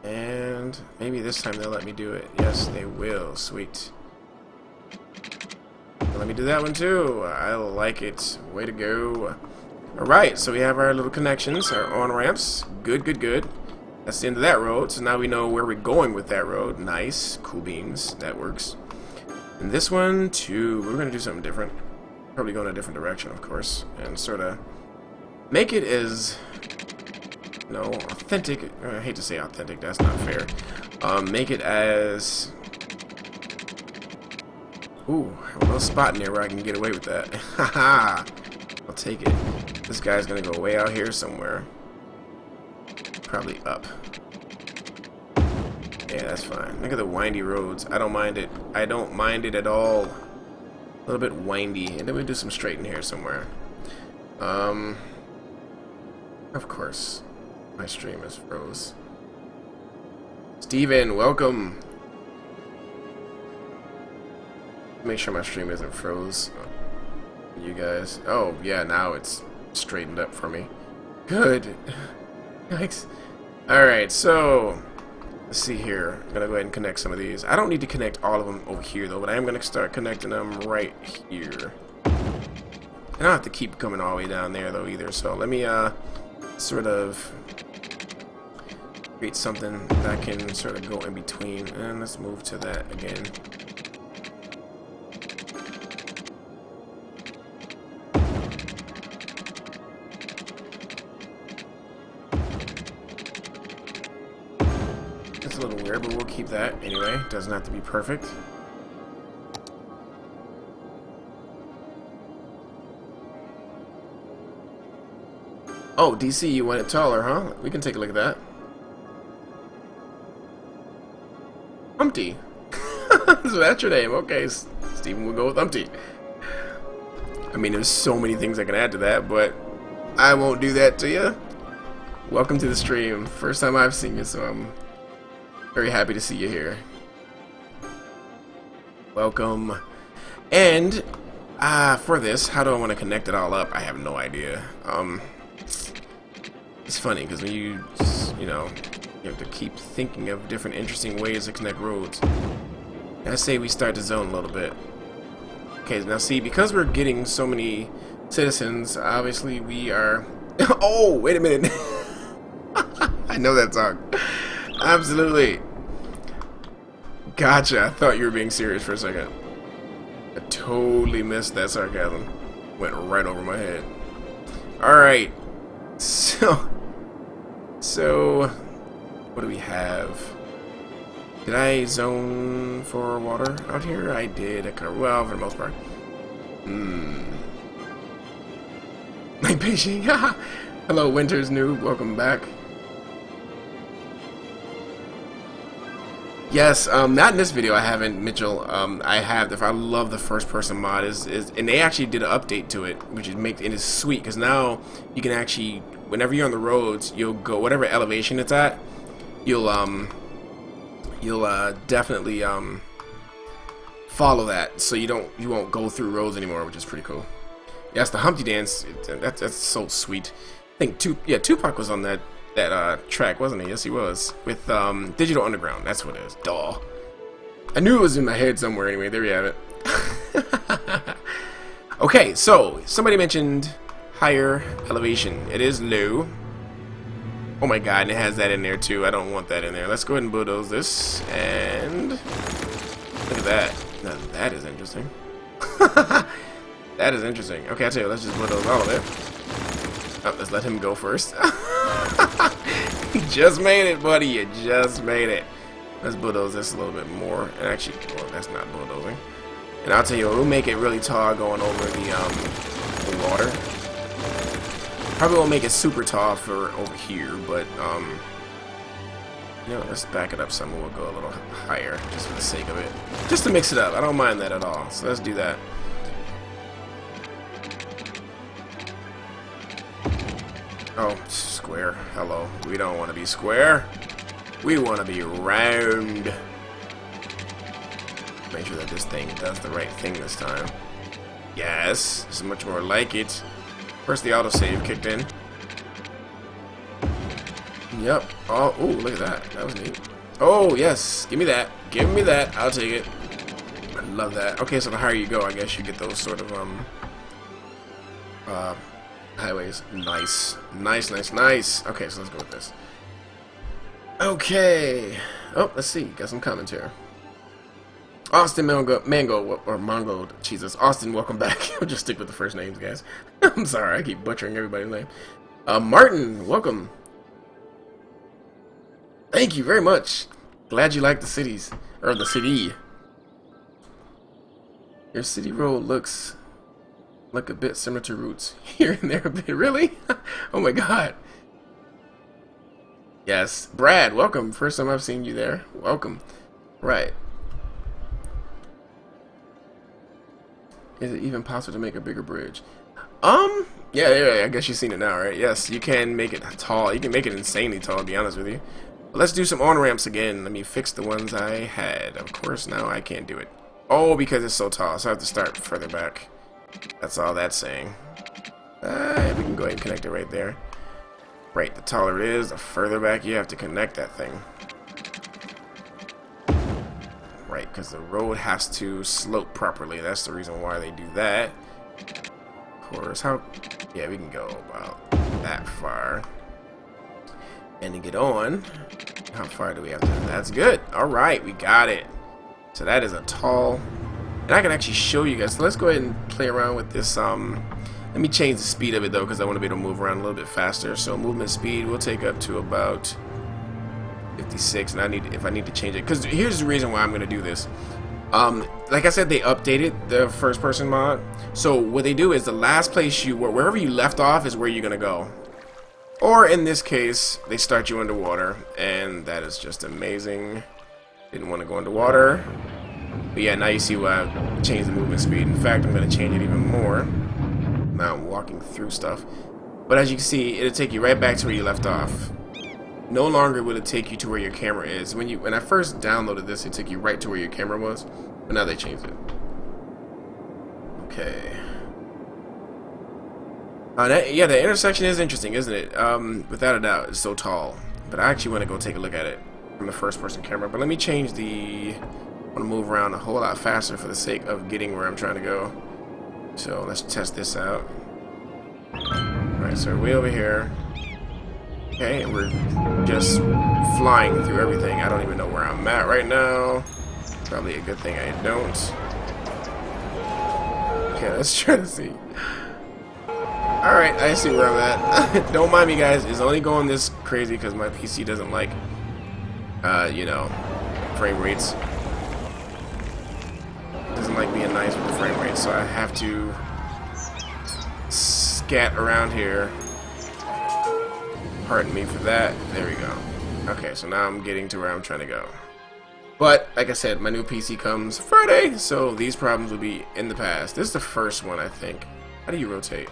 And maybe this time they'll let me do it. Yes, they will. Sweet. Let me do that one too. I like it. Way to go. Alright, so we have our little connections, our on-ramps. Good, good, good. That's the end of that road, so now we know where we're going with that road. Nice. Cool beans. That works. And this one, too. We're going to do something different. Probably go in a different direction, of course. And sort of make it as, you know, authentic. I hate to say authentic. That's not fair. Make it as... Ooh, a little spot in there where I can get away with that. Haha! I'll take it. This guy's gonna go way out here somewhere. Probably up. Yeah, that's fine. Look at the windy roads. I don't mind it. I don't mind it at all. A little bit windy. And then we do some straight in here somewhere. Of course. My stream is froze. Steven, welcome. Make sure my stream isn't froze. You guys. Oh, yeah, now it's straightened up for me. Good. Yikes. Alright, so let's see here. I'm gonna go ahead and connect some of these. I don't need to connect all of them over here though, but I am gonna start connecting them right here. I don't have to keep coming all the way down there though either, so let me sort of create something that can sort of go in between. And let's move to that again. It's a little weird, but we'll keep that anyway. Doesn't have to be perfect. Oh, DC, you want it taller, huh? We can take a look at that. Humpty. So that's your name. Okay, Steven will go with Humpty. I mean, there's so many things I can add to that, but I won't do that to you. Welcome to the stream. First time I've seen you, so I'm very happy to see you here. Welcome. And for this, how do I want to connect it all up? I have no idea. It's funny because when you know, you have to keep thinking of different interesting ways to connect roads. I say we start to zone a little bit. Okay, now see, because we're getting so many citizens, obviously we are... Oh, wait a minute. I know that song. Absolutely. Gotcha. I thought you were being serious for a second. I totally missed that sarcasm. Went right over my head. Alright. So, what do we have? Did I zone for water out here? I did. Well, for the most part. Night fishing. Hello, Winter's Noob. Welcome back. Yes, not in this video. I haven't, Mitchell. I have. I love the first-person mod. And they actually did an update to it, which is sweet because now you can actually, whenever you're on the roads, you'll go whatever elevation it's at. You'll definitely follow that, so you won't go through roads anymore, which is pretty cool. Yes, the Humpty Dance. That's so sweet. I think Tupac was on that track, wasn't he? Yes, he was. With Digital Underground. That's what it is. Duh. I knew it was in my head somewhere. Anyway, there you have it. Okay, so somebody mentioned higher elevation. It is low. Oh my god, and it has that in there too. I don't want that in there. Let's go ahead and bulldoze this. And look at that. Now that is interesting. That is interesting. Okay, I'll tell you, let's just bulldoze all of it. Oh, let's let him go first. You just made it, buddy. You just made it. Let's bulldoze this a little bit more. And actually, well, that's not bulldozing. And I'll tell you, we'll make it really tall going over the water. Probably won't make it super tall for over here, but you know, let's back it up some. We'll go a little higher just for the sake of it, just to mix it up. I don't mind that at all. So let's do that. Oh, square. Hello. We don't want to be square. We want to be round. Make sure that this thing does the right thing this time. Yes. This is much more like it. First, the autosave kicked in. Yep. Oh, ooh, look at that. That was neat. Oh, yes. Give me that. Give me that. I'll take it. I love that. Okay, so the higher you go, I guess you get those sort of, highways. Nice. Nice, nice, nice. Okay, so let's go with this. Okay. Oh, let's see. Got some commentary. Austin Mango, Jesus. Austin, welcome back. I'll just stick with the first names, guys. I'm sorry, I keep butchering everybody's name. Martin, welcome. Thank you very much. Glad you like the cities. Or the city. Your city road looks like a bit similar to Roots. Here and there a bit. Really? Oh my god. Yes. Brad, welcome. First time I've seen you there. Welcome. Right. Is it even possible to make a bigger bridge? Yeah, I guess you've seen it now, right? Yes, you can make it tall. You can make it insanely tall, to be honest with you. But let's do some on-ramps again. Let me fix the ones I had. Of course, now I can't do it. Oh, because it's so tall, so I have to start further back. That's all that's saying. We can go ahead and connect it right there. Right, the taller it is, the further back you have to connect that thing. Right, because the road has to slope properly. That's the reason why they do that. Of course, yeah, we can go about that far. And to get on, how far do we have to? That's good. Alright, we got it. So that is a tall, and I can actually show you guys. So let's go ahead and play around with this. Let me change the speed of it though, because I want to be able to move around a little bit faster. So movement speed we'll take up to about 56, and if I need to change it, because here's the reason why I'm going to do this. Like I said, they updated the first person mod, so what they do is the last place wherever you left off is where you're going to go, or in this case they start you underwater, and that is just amazing. Didn't want to go underwater, but yeah, now you see why I changed the movement speed. In fact, I'm going to change it even more. Now I'm walking through stuff, but as you can see, it'll take you right back to where you left off. No longer will it take you to where your camera is. When I first downloaded this, it took you right to where your camera was, but now they changed it. Okay. Yeah, the intersection is interesting, isn't it? Without a doubt, it's so tall. But I actually want to go take a look at it from the first-person camera. But let me change I want to move around a whole lot faster for the sake of getting where I'm trying to go. So let's test this out. Alright, so we're way over here. Okay, and we're just flying through everything. I don't even know where I'm at right now. Probably a good thing I don't. Okay, let's try to see. Alright, I see where I'm at. Don't mind me, guys. It's only going this crazy because my PC doesn't like, you know, frame rates. Doesn't like being nice with the frame rate, so I have to scat around here. Pardon me for that. There we go. Okay, so now I'm getting to where I'm trying to go. But, like I said, my new PC comes Friday, so these problems will be in the past. This is the first one, I think. How do you rotate?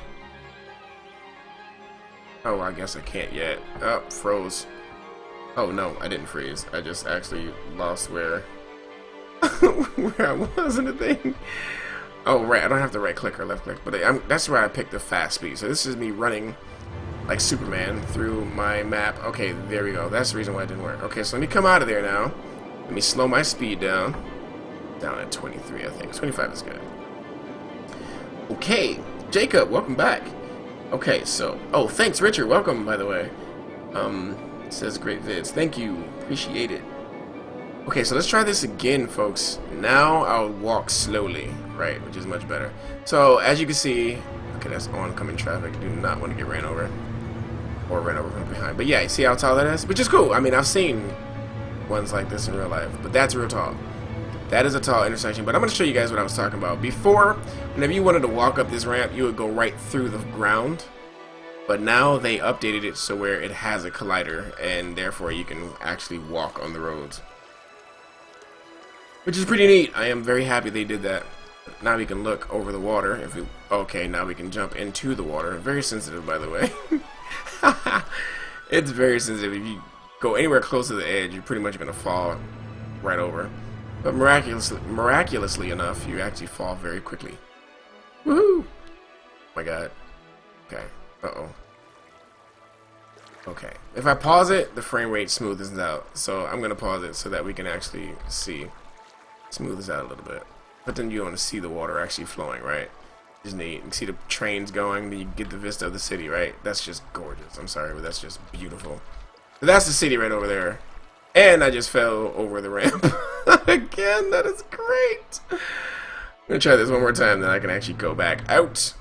Oh, I guess I can't yet. Oh, froze. Oh, no, I didn't freeze. I just actually lost where I was in the thing. Oh, right, I don't have to right click or left click, but that's where I picked the fast speed. So this is me running like Superman through my map. Okay, there we go. That's the reason why it didn't work. Okay, so let me come out of there now. Let me slow my speed down. Down at 23, I think. 25 is good. Okay, Jacob, welcome back. Okay, so... Oh, thanks, Richard. Welcome, by the way. It says great vids. Thank you. Appreciate it. Okay, so let's try this again, folks. Now I'll walk slowly, right, which is much better. So, as you can see... Okay, that's oncoming traffic. Do not want to get ran over. Or ran over from behind. But yeah, you see how tall that is? Which is cool. I mean, I've seen ones like this in real life. But that's real tall. That is a tall intersection. But I'm going to show you guys what I was talking about. Before, whenever you wanted to walk up this ramp, you would go right through the ground. But now they updated it so where it has a collider. And therefore, you can actually walk on the roads. Which is pretty neat. I am very happy they did that. Now we can look over the water. If we, okay, now we can jump into the water. Very sensitive, by the way. It's very sensitive. If you go anywhere close to the edge, you're pretty much going to fall right over. But miraculously enough, you actually fall very quickly. Woohoo! Oh my god. Okay. Uh-oh. Okay. If I pause it, the frame rate smoothens out. So I'm going to pause it so that we can actually see. Smooths out a little bit. But then you want to see the water actually flowing, right? It's neat. You see the trains going, then you get the vista of the city, right? That's just gorgeous. I'm sorry, but that's just beautiful. But that's the city right over there. And I just fell over the ramp. Again, that is great. I'm going to try this one more time, then I can actually go back out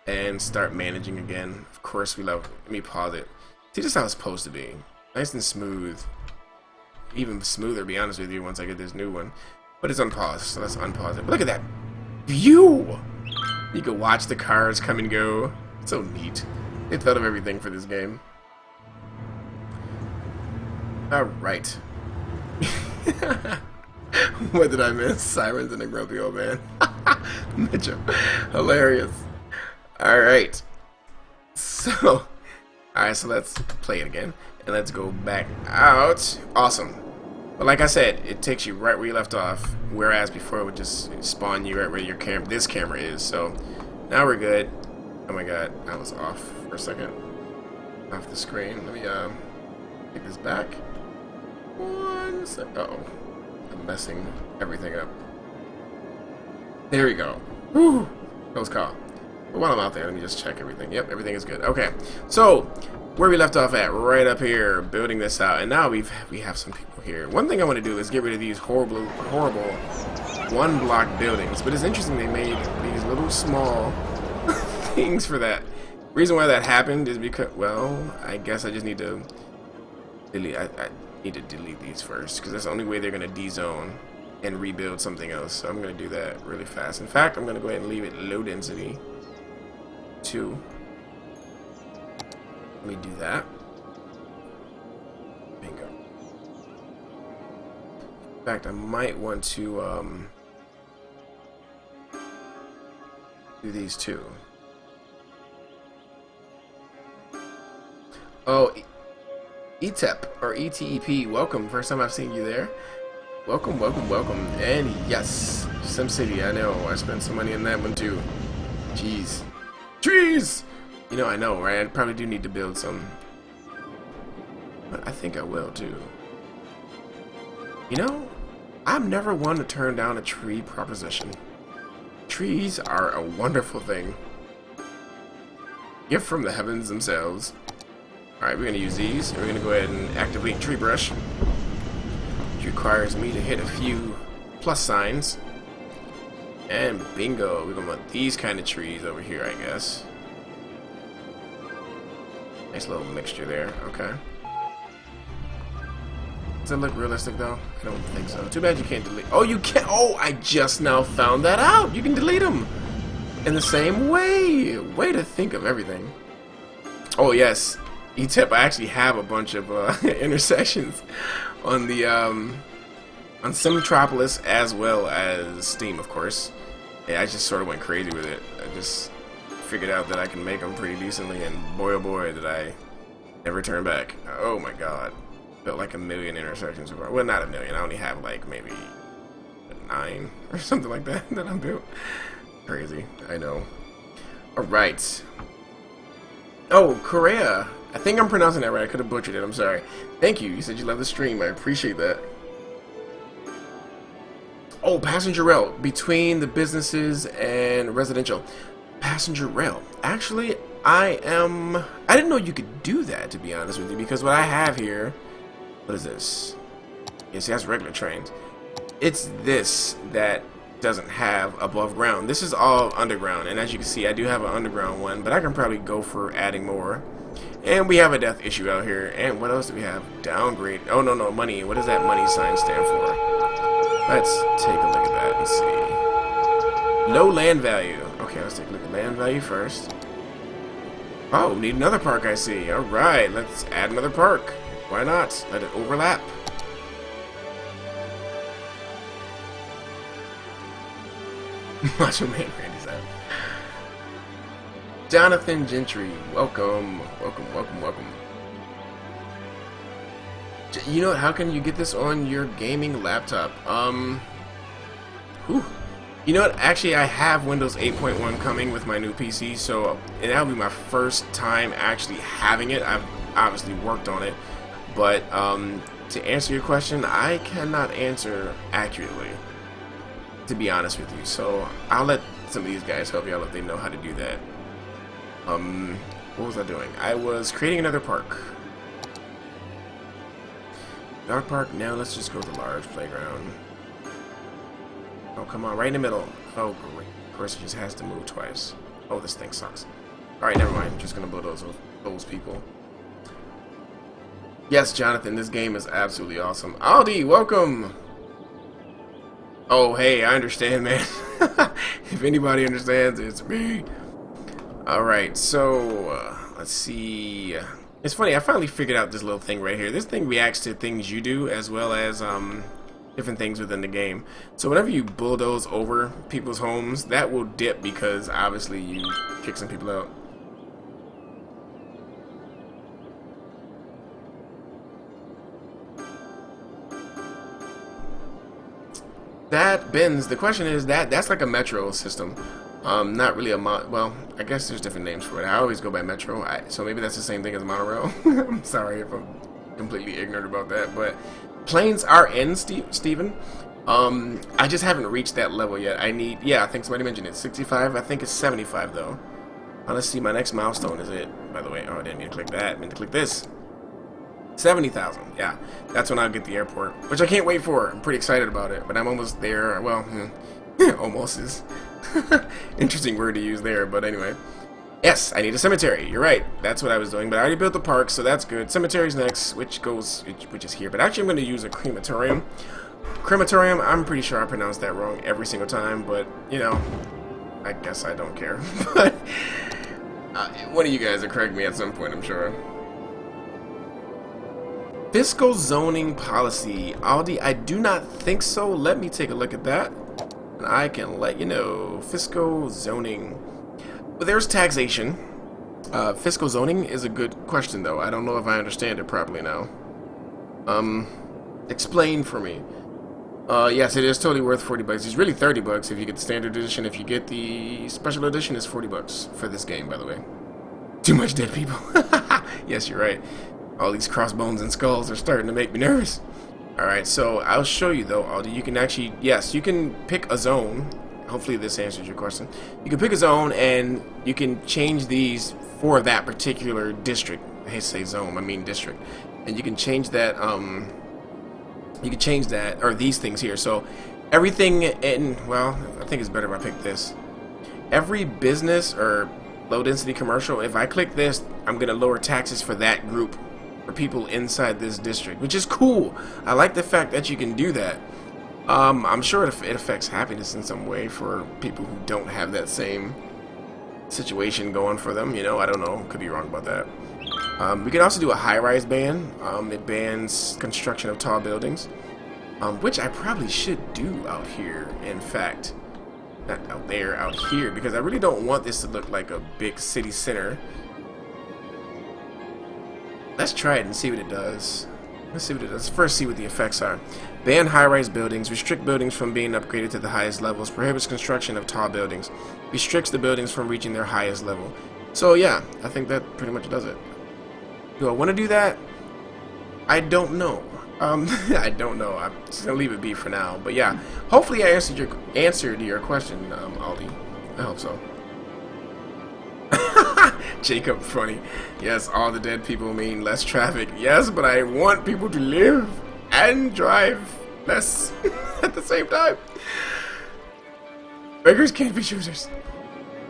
and start managing again. Of course, we love... Let me pause it. See, this is how it's supposed to be. Nice and smooth. Even smoother, to be honest with you, once I get this new one. But it's unpaused, so let's unpause it. But look at that view! You can watch the cars come and go. It's so neat. They thought of everything for this game. Alright. What did I miss? Sirens and a grumpy old man. Mitchell. Hilarious. Alright. So, alright, so let's play it again. And let's go back out. Awesome. But like I said, it takes you right where you left off, whereas before it would just spawn you right where your this camera is. So now we're good. Oh my god, I was off for a second. Off the screen. Let me take this back. 1 sec. Uh-oh. I'm messing everything up. There we go. Woo! Close call. But while I'm out there, let me just check everything. Yep, everything is good. Okay. So, where we left off at, right up here, building this out. And now we have some people here. One thing I want to do is get rid of these horrible one-block buildings. But it's interesting they made these little small things for that. Reason why that happened is because, well, I guess I just need to delete. I need to delete these first because that's the only way they're gonna de-zone and rebuild something else. So I'm gonna do that really fast. In fact, I'm gonna go ahead and leave it low density 2. Let me do that. Bingo. In fact, I might want to do these two. Oh, ETEP or ETEP, welcome. First time I've seen you there. Welcome, welcome, welcome. And yes, SimCity, I know. I spent some money on that one too. Jeez. Trees! You know, I know, right? I probably do need to build some. But I think I will too. You know, I'm never one to turn down a tree proposition. Trees are a wonderful thing. Gift from the heavens themselves. Alright, we're going to use these. And we're going to go ahead and activate tree brush. Which requires me to hit a few plus signs. And bingo, we're gonna want these kind of trees over here, I guess. Nice little mixture there, okay. Does it look realistic though? I don't think so. Too bad you can't delete. Oh, you can't. Oh, I just now found that out. You can delete them in the same way. Way to think of everything. Oh yes, E-tip. I actually have a bunch of intersections on the on Simmetropolis as well as Steam, of course. Yeah, I just sort of went crazy with it. I just figured out that I can make them pretty decently, and boy oh boy did I never turn back. Oh my god. Built like 1,000,000 intersections. Well, not 1,000,000. I only have like maybe 9 or something like that that I'm built. Crazy. I know. Alright. Oh, Korea. I think I'm pronouncing that right. I could have butchered it. I'm sorry. Thank you. You said you love the stream. I appreciate that. Oh, passenger rail. Between the businesses and residential. Passenger rail. Actually, I didn't know you could do that, to be honest with you, because what I have here... What is this? Yes, that's regular trains. It's this that doesn't have above ground. This is all underground, and as you can see, I do have an underground one, but I can probably go for adding more. And we have a death issue out here. And what else do we have? Downgrade. Oh, no, money. What does that money sign stand for? Let's take a look at that and see. Low land value. Okay, let's take a look at land value first. Oh, we need another park, I see. Alright, let's add another park. Why not? Let it overlap. Macho Man Randy's out. Jonathan Gentry, welcome. Welcome. You know what? How can you get this on your gaming laptop? Whew. You know what? Actually, I have Windows 8.1 coming with my new PC, so that'll be my first time actually having it. I've obviously worked on it. But to answer your question, I cannot answer accurately, to be honest with you. So I'll let some of these guys help you out if they know how to do that. What was I doing? I was creating another park. Dog park. Now let's just go to the large playground. Oh, come on, right in the middle. Oh, great. Of course, it just has to move twice. Oh, this thing sucks. All right, never mind. I'm just gonna bulldoze those people. Yes, Jonathan, this game is absolutely awesome. Aldi, welcome! Oh, hey, I understand, man. If anybody understands, it's me. Alright, so, let's see. It's funny, I finally figured out this little thing right here. This thing reacts to things you do, as well as, different things within the game. So whenever you bulldoze over people's homes, that will dip because, obviously, you kick some people out. That bends. The question is that's like a metro system. Not really a well, I guess there's different names for it. I always go by metro, so maybe that's the same thing as a monorail. I'm sorry if I'm completely ignorant about that, but planes are in, Steven. I just haven't reached that level yet. Yeah, I think somebody mentioned it. 65. I think it's 75 though. Let's see. My next milestone is it. By the way, oh, I didn't mean to click that. I meant to click this. 70,000, yeah. That's when I'll get the airport, which I can't wait for. I'm pretty excited about it, but I'm almost there. Well, almost is interesting word to use there, but anyway. Yes, I need a cemetery. You're right. That's what I was doing, but I already built the park, so that's good. Cemetery's next, which is here, but actually I'm going to use a crematorium. Crematorium, I'm pretty sure I pronounced that wrong every single time, but, you know, I guess I don't care. But one of you guys will correct me at some point, I'm sure. Fiscal zoning policy. Aldi, I do not think so. Let me take a look at that, and I can let you know. Fiscal zoning. Well, there's taxation. Fiscal zoning is a good question, though. I don't know if I understand it properly now. Explain for me. Yes, it is totally worth 40 bucks. It's really 30 bucks if you get the standard edition. If you get the special edition, it's 40 bucks for this game, by the way. Too much dead people. Yes, you're right. All these crossbones and skulls are starting to make me nervous. Alright, so I'll show you though, Aldi. You can actually, yes, you can pick a zone. Hopefully this answers your question. You can pick a zone and you can change these for that particular district. I hate to say zone, I mean district. And you can change that, or these things here. So everything in, well, I think it's better if I pick this. Every business or low density commercial, if I click this, I'm gonna lower taxes for that group, for people inside this district, which is cool. I like the fact that you can do that. I'm sure it affects happiness in some way for people who don't have that same situation going for them. You know, I don't know. Could be wrong about that. We could also do a high-rise ban. It bans construction of tall buildings, which I probably should do out here. In fact, not out there, out here, because I really don't want this to look like a big city center. Let's try it and see what it does. Let's see what it does. First, see what the effects are. Ban high-rise buildings. Restrict buildings from being upgraded to the highest levels. Prohibits construction of tall buildings. Restricts the buildings from reaching their highest level. So yeah, I think that pretty much does it. Do I want to do that? I don't know. I don't know. I'm just gonna leave it be for now. But yeah, hopefully I answered your question, Aldi. I hope so. Jacob, funny. Yes, all the dead people mean less traffic. Yes, but I want people to live and drive less at the same time. Beggars can't be choosers.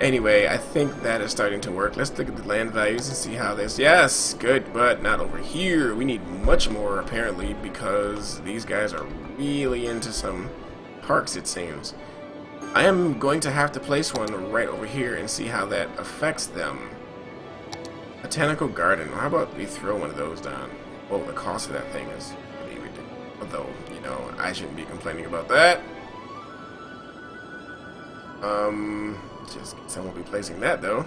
Anyway, I think that is starting to work. Let's look at the land values and see how this... Yes, good, but not over here. We need much more, apparently, because these guys are really into some parks, it seems. I am going to have to place one right over here and see how that affects them. Botanical garden. How about we throw one of those down? Oh, the cost of that thing is really ridiculous. Although, you know, I shouldn't be complaining about that. Just guess I won't be placing that though.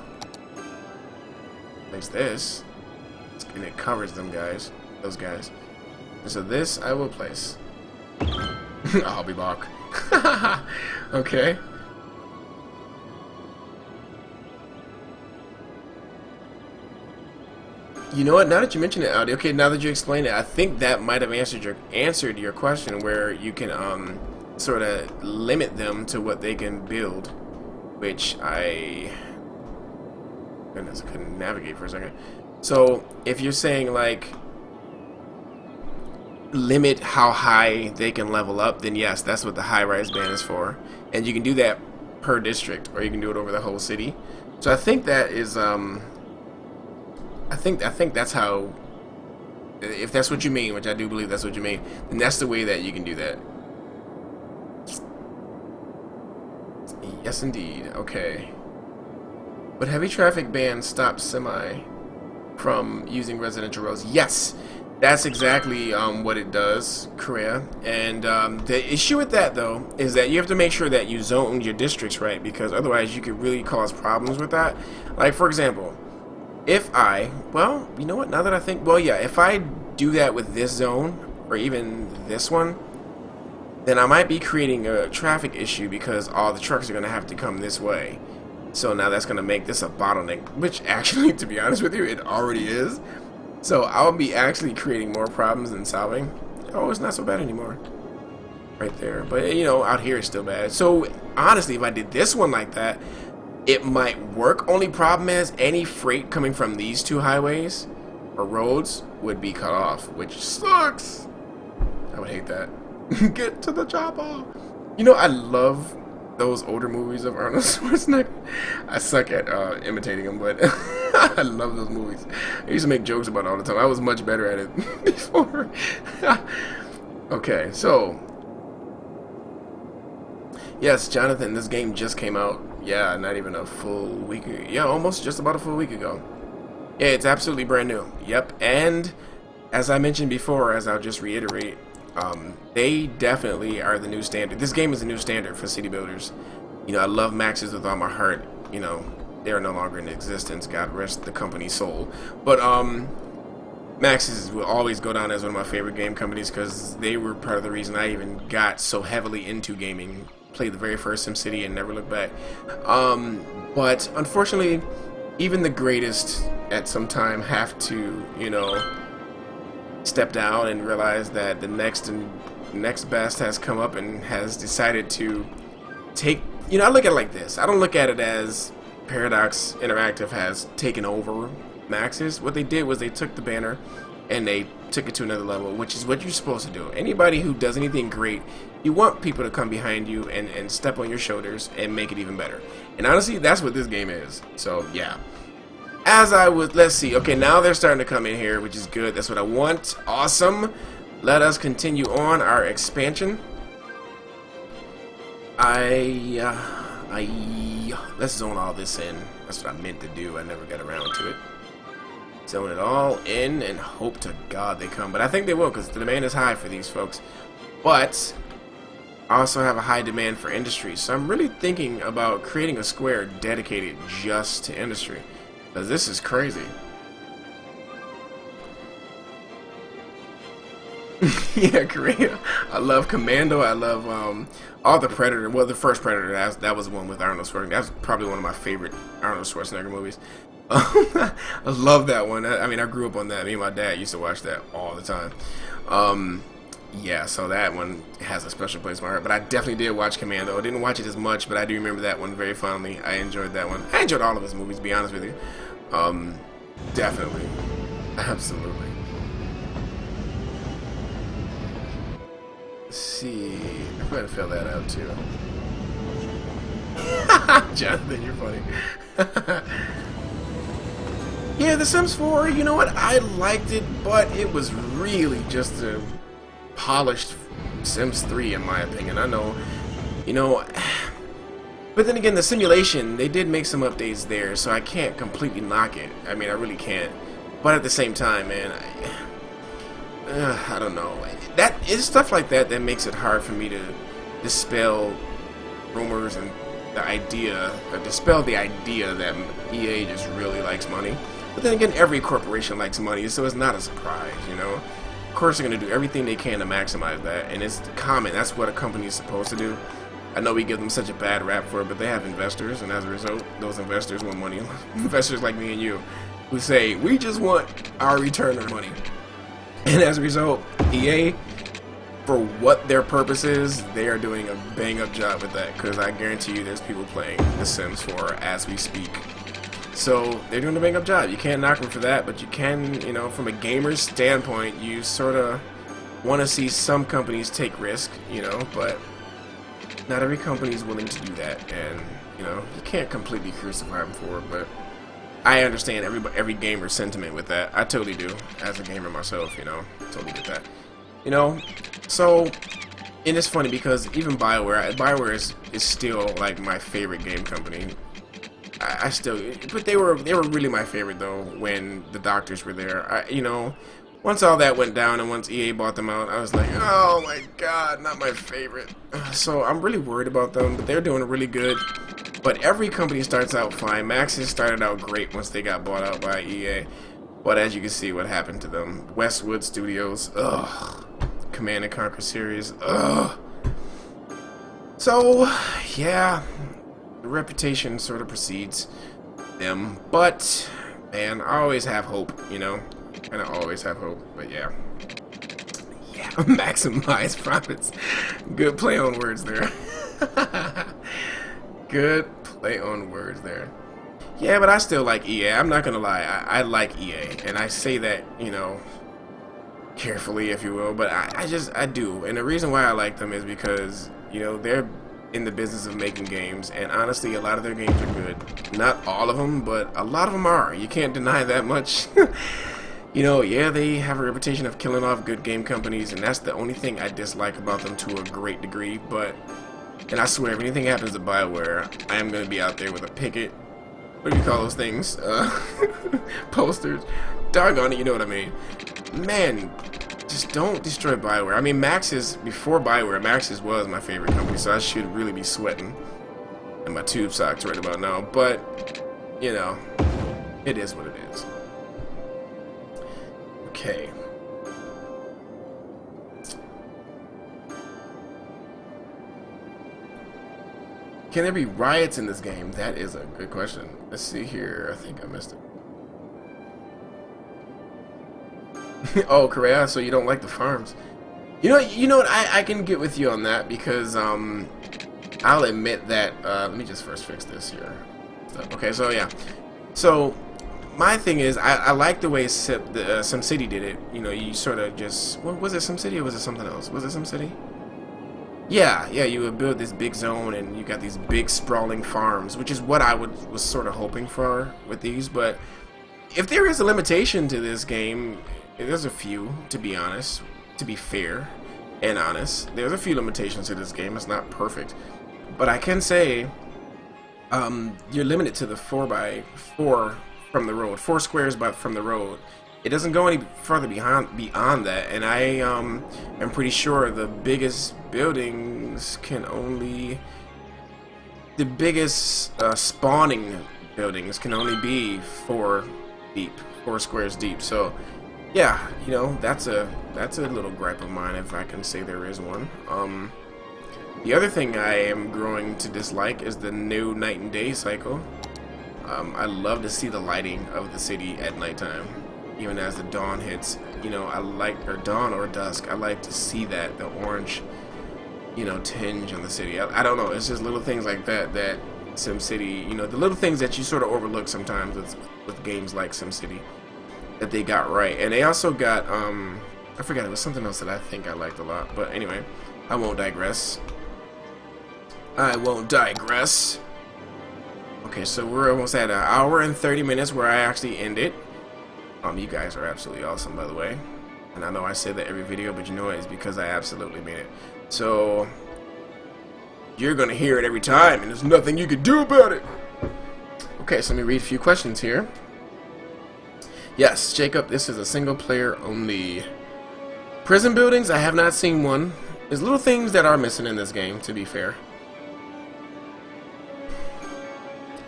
Place this, and it covers them guys, those guys. And so this I will place. I'll be back. Okay. You know what? Now that you mention it, Audi. Okay, now that you explain it, I think that might have answered your question, where you can sort of limit them to what they can build. Which goodness, I couldn't navigate for a second. So if you're saying like limit how high they can level up, then yes, that's what the high-rise ban is for, and you can do that per district, or you can do it over the whole city. So I think that is I think that's how, if that's what you mean, which I do believe that's what you mean, then that's the way that you can do that. Yes, indeed. Okay. But heavy traffic ban stops semi from using residential roads. Yes, that's exactly what it does, Korea. And the issue with that, though, is that you have to make sure that you zone your districts right, because otherwise you could really cause problems with that. Like, for example, if well, you know what, now that I think, well, yeah, if I do that with this zone, or even this one, then I might be creating a traffic issue because all the trucks are going to have to come this way. So now that's going to make this a bottleneck, which actually, to be honest with you, it already is. So I'll be actually creating more problems than solving. Oh, it's not so bad anymore. Right there. But, you know, out here it's still bad. So, honestly, if I did this one like that, it might work. Only problem is any freight coming from these two highways or roads would be cut off, which sucks. I would hate that. Get to the chopper. You know, I love those older movies of Arnold Schwarzenegger. I suck at imitating him, but I love those movies. I used to make jokes about it all the time. I was much better at it before. Okay, so yes, Jonathan, this game just came out. Yeah, not even a full week ago. Yeah, almost just about a full week ago. Yeah, it's absolutely brand new. Yep, and as I mentioned before, as I'll just reiterate, they definitely are the new standard. This game is the new standard for city builders. You know, I love Maxes with all my heart. You know, they are no longer in existence. God rest the company's soul. But Maxes will always go down as one of my favorite game companies because they were part of the reason I even got so heavily into gaming. Played the very first SimCity and never looked back. But unfortunately, even the greatest at some time have to, you know, step down and realize that the next best has come up and has decided to take, you know, I look at it like this. I don't look at it as Paradox Interactive has taken over Maxis. What they did was they took the banner and they took it to another level, which is what you're supposed to do. Anybody who does anything great You want people to come behind you and step on your shoulders and make it even better. And honestly, that's what this game is. So yeah. As I was, let's see. Okay, now they're starting to come in here, which is good. That's what I want. Awesome. Let us continue on our expansion. Let's zone all this in. That's what I meant to do. I never got around to it. Zone it all in and hope to God they come. But I think they will, because the demand is high for these folks. But I also have a high demand for industry. So I'm really thinking about creating a square dedicated just to industry. Because this is crazy. Yeah, Korea. I love Commando. I love all the Predator. Well, the first Predator, that was the one with Arnold Schwarzenegger. That's probably one of my favorite Arnold Schwarzenegger movies. I love that one. I mean, I grew up on that. Me and my dad used to watch that all the time. Yeah, so that one has a special place in my heart. But I definitely did watch Commando. I didn't watch it as much, but I do remember that one very fondly. I enjoyed that one. I enjoyed all of his movies, to be honest with you. Definitely. Absolutely. Let's see. I'm going to fill that out, too. Jonathan, you're funny. Yeah, The Sims 4, you know what? I liked it, but it was really just a polished Sims 3 in my opinion. I know, you know, but then again, the simulation, they did make some updates there, so I can't completely knock it. I mean, I really can't. But at the same time, man, I don't know. That it's stuff like that that makes it hard for me to dispel rumors and the idea, or dispel the idea that EA just really likes money. But then again, every corporation likes money, so it's not a surprise, you know. Of course, they're going to do everything they can to maximize that, and it's common. That's what a company is supposed to do. I know we give them such a bad rap for it, but they have investors, and as a result, those investors want money. Investors like me and you, who say, we just want our return on money. And as a result, EA, for what their purpose is, they are doing a bang-up job with that, because I guarantee you there's people playing The Sims 4 as we speak. So they're doing a bang-up job. You can't knock them for that, but you can, you know, from a gamer's standpoint, you sort of want to see some companies take risk, you know, but not every company is willing to do that, and, you know, you can't completely crucify them for it, but I understand every gamer's sentiment with that. I totally do, as a gamer myself, you know, totally get that. You know, so, and it's funny because even BioWare is still, like, my favorite game company. I still, but they were really my favorite though when the doctors were there. You know, once all that went down and once EA bought them out, I was like, oh my god, not my favorite. So I'm really worried about them, but they're doing really good. But every company starts out fine. Maxis started out great once they got bought out by EA, but as you can see, what happened to them? Westwood Studios, ugh. Command and Conquer series, ugh. So yeah. The reputation sort of precedes them, but man, I always have hope, you know, and I always have hope. But yeah, maximize profits. Good play on words there. Good play on words there. Yeah, but I still like EA. I'm not gonna lie, I like EA, and I say that, you know, carefully, if you will, but I do, and the reason why I like them is because, you know, they're in the business of making games, and honestly, a lot of their games are good. Not all of them, but a lot of them are. You can't deny that much. You know, yeah, they have a reputation of killing off good game companies, and that's the only thing I dislike about them to a great degree, but, and I swear, if anything happens to BioWare, I am going to be out there with a picket. What do you call those things? Posters. Doggone it, you know what I mean. Man, just don't destroy BioWare. I mean, before BioWare, Maxis was my favorite company, so I should really be sweating in my tube socks right about now. But, you know, it is what it is. Okay. Can there be riots in this game? That is a good question. Let's see here. I think I missed it. Oh, Korea, so you don't like the farms. You know what, I can get with you on that because I'll admit that let me just first fix this here. Okay, so yeah. So my thing is I like the way SimCity did it. You know, you sort of just, what was it, SimCity or was it something else? Was it SimCity? Yeah, you would build this big zone, and you got these big sprawling farms, which is what I was sort of hoping for with these. But if there is a limitation to this game, there's a few, to be honest, to be fair and honest. There's a few limitations to this game. It's not perfect, but I can say you're limited to the 4x4 from the road, 4 squares from the road. It doesn't go any further beyond that, and I am pretty sure the biggest buildings can only, the biggest spawning buildings can only be 4 deep, 4 squares deep. So yeah, you know, that's a little gripe of mine, if I can say there is one. The other thing I am growing to dislike is the new night and day cycle. I love to see the lighting of the city at nighttime, even as the dawn hits. You know, I like, or dawn or dusk, I like to see that, the orange, you know, tinge on the city. I don't know, it's just little things like that that SimCity, you know, the little things that you sort of overlook sometimes with games like SimCity, that they got right. And they also got, I forgot, it was something else that I think I liked a lot, but anyway, I won't digress. Okay, so we're almost at 1 hour and 30 minutes where I actually end it. You guys are absolutely awesome, by the way. And I know I say that every video, but you know what? It's because I absolutely mean it. So you're gonna hear it every time, and there's nothing you can do about it. Okay, so let me read a few questions here. Yes, Jacob, this is a single player only. Prison buildings, I have not seen one. There's little things that are missing in this game, to be fair.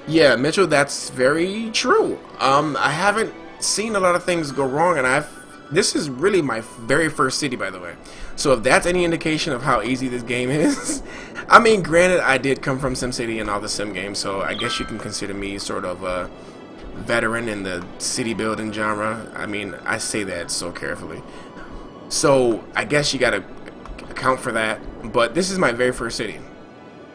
Yeah, Mitchell, that's very true. I haven't seen a lot of things go wrong, and this is really my very first city, by the way. So if that's any indication of how easy this game is, I mean, granted, I did come from SimCity and all the sim games, so I guess you can consider me sort of a veteran in the city building genre. I mean, I say that so carefully. So I guess you gotta account for that, but this is my very first city.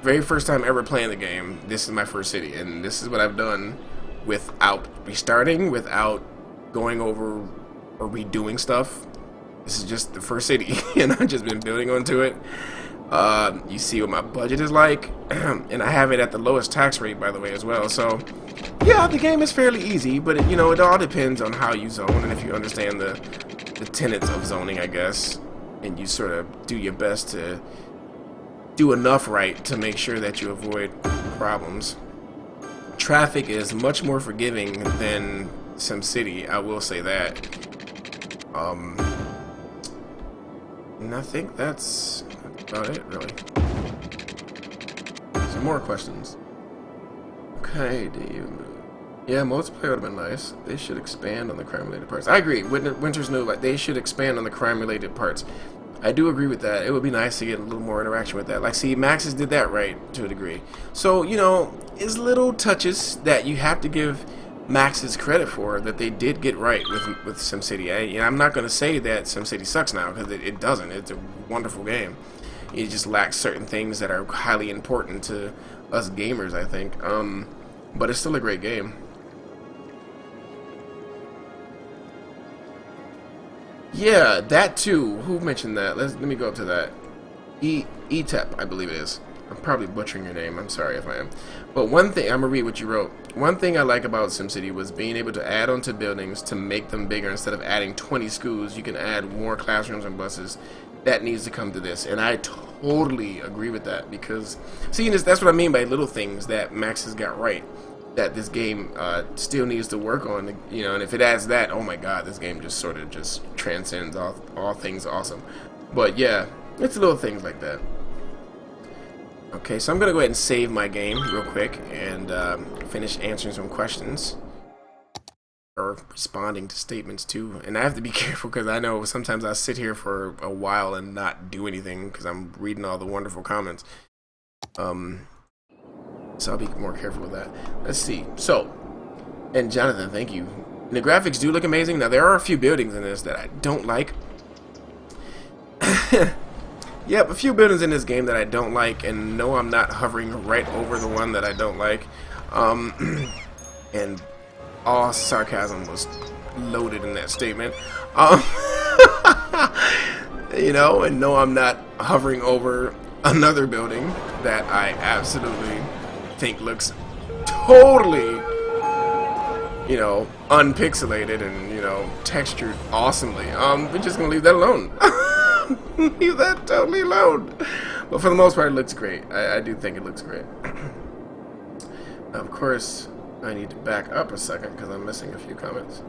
Very first time ever playing the game. This is my first city, and this is what I've done without restarting, without going over or redoing stuff. This is just the first city, and I've just been building onto it. You see what my budget is like, and I have it at the lowest tax rate, by the way, as well. So yeah, the game is fairly easy, but it, you know, it all depends on how you zone and if you understand the tenets of zoning, I guess, and you sort of do your best to do enough right to make sure that you avoid problems. Traffic is much more forgiving than SimCity, I will say that. And I think that's about it, really. Some more questions. Okay, yeah, multiplayer would have been nice. They should expand on the crime-related parts. I agree. Winter's new. Like, they should expand on the crime-related parts. I do agree with that. It would be nice to get a little more interaction with that. Like, see, Max's did that right to a degree. So, you know, it's little touches that you have to give Max's credit for that they did get right with SimCity. I'm not going to say that SimCity sucks now, because it doesn't. It's a wonderful game. It just lacks certain things that are highly important to us gamers, I think. But it's still a great game. Yeah, that too. Who mentioned that? Let me go up to that. Etep, I believe it is. I'm probably butchering your name. I'm sorry if I am. But one thing, I'm going to read what you wrote. One thing I like about SimCity was being able to add onto buildings to make them bigger. Instead of adding 20 schools, you can add more classrooms and buses. That needs to come to this. And I totally agree with that, because, see, that's what I mean by little things that Max has got right, that this game still needs to work on, you know. And if it adds that, oh my god, this game just sort of just transcends all things awesome. But yeah, it's little things like that. Okay, so I'm gonna go ahead and save my game real quick and finish answering some questions or responding to statements too. And I have to be careful, because I know sometimes I sit here for a while and not do anything because I'm reading all the wonderful comments. So I'll be more careful with that. Let's see. So, and Jonathan, thank you. And the graphics do look amazing. Now, there are a few buildings in this that I don't like. Yep, a few buildings in this game that I don't like, and no, I'm not hovering right over the one that I don't like. And all sarcasm was loaded in that statement. You know, and no, I'm not hovering over another building that I absolutely think looks totally, you know, unpixelated and, you know, textured awesomely. We're just gonna leave that alone. Leave that totally alone. But for the most part, it looks great. I do think it looks great. Of course, I need to back up a second because I'm missing a few comments.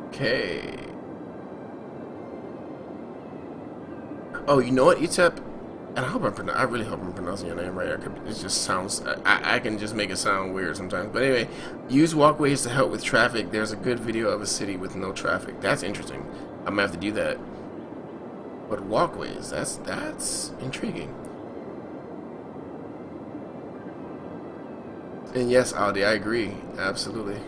Okay. Oh, you know what, Etep? And I really hope I'm pronouncing your name right. It just sounds, I can just make it sound weird sometimes. But anyway, use walkways to help with traffic. There's a good video of a city with no traffic. That's interesting. I'm gonna have to do that. But walkways, that's intriguing. And yes, Aldi, I agree. Absolutely.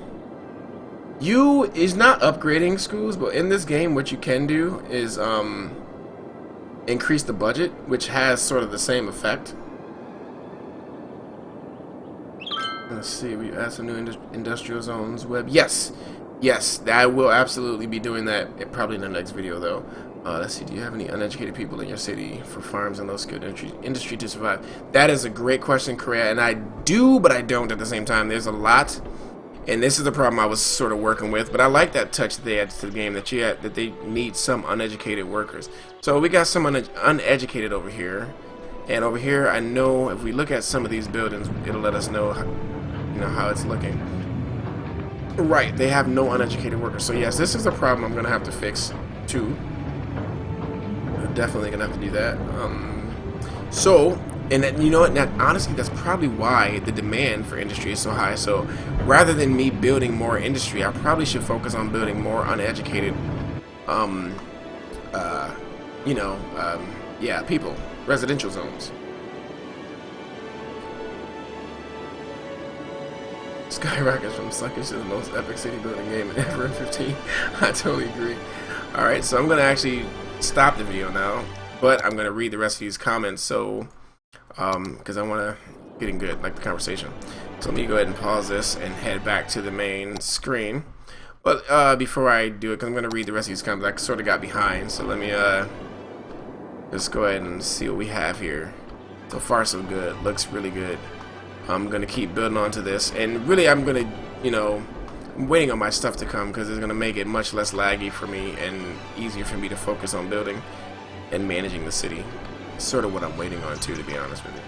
You is not upgrading schools, but in this game, what you can do is increase the budget, which has sort of the same effect. Let's see, we add some new industrial zones web. Yes, yes, I will absolutely be doing that probably in the next video though. Let's see, do you have any uneducated people in your city for farms and low-skilled industry to survive? That is a great question, Korea, and I do, but I don't at the same time. There's a lot, and this is the problem I was sort of working with, but I like that touch that they added to the game, that they need some uneducated workers. So we got some uneducated over here, and over here I know if we look at some of these buildings, it'll let us know, you know, how it's looking. Right, they have no uneducated workers. So yes, this is a problem I'm gonna have to fix too. I'm definitely gonna have to do that. And that, you know what, that, honestly, that's probably why the demand for industry is so high. So rather than me building more industry, I probably should focus on building more uneducated, yeah, people, residential zones. Skyrockets from Suckers is the most epic city building game ever in 15. I totally agree. Alright, so I'm going to actually stop the video now, but I'm going to read the rest of these comments, so because I want to get in good, like the conversation. So let me go ahead and pause this and head back to the main screen. But before I do it, because I'm going to read the rest of these comments, I sort of got behind, so let me just go ahead and see what we have here. So far, so good. Looks really good. I'm going to keep building onto this, and really I'm going to, you know, I'm waiting on my stuff to come because it's going to make it much less laggy for me and easier for me to focus on building and managing the city. Sort of what I'm waiting on too, to be honest with you.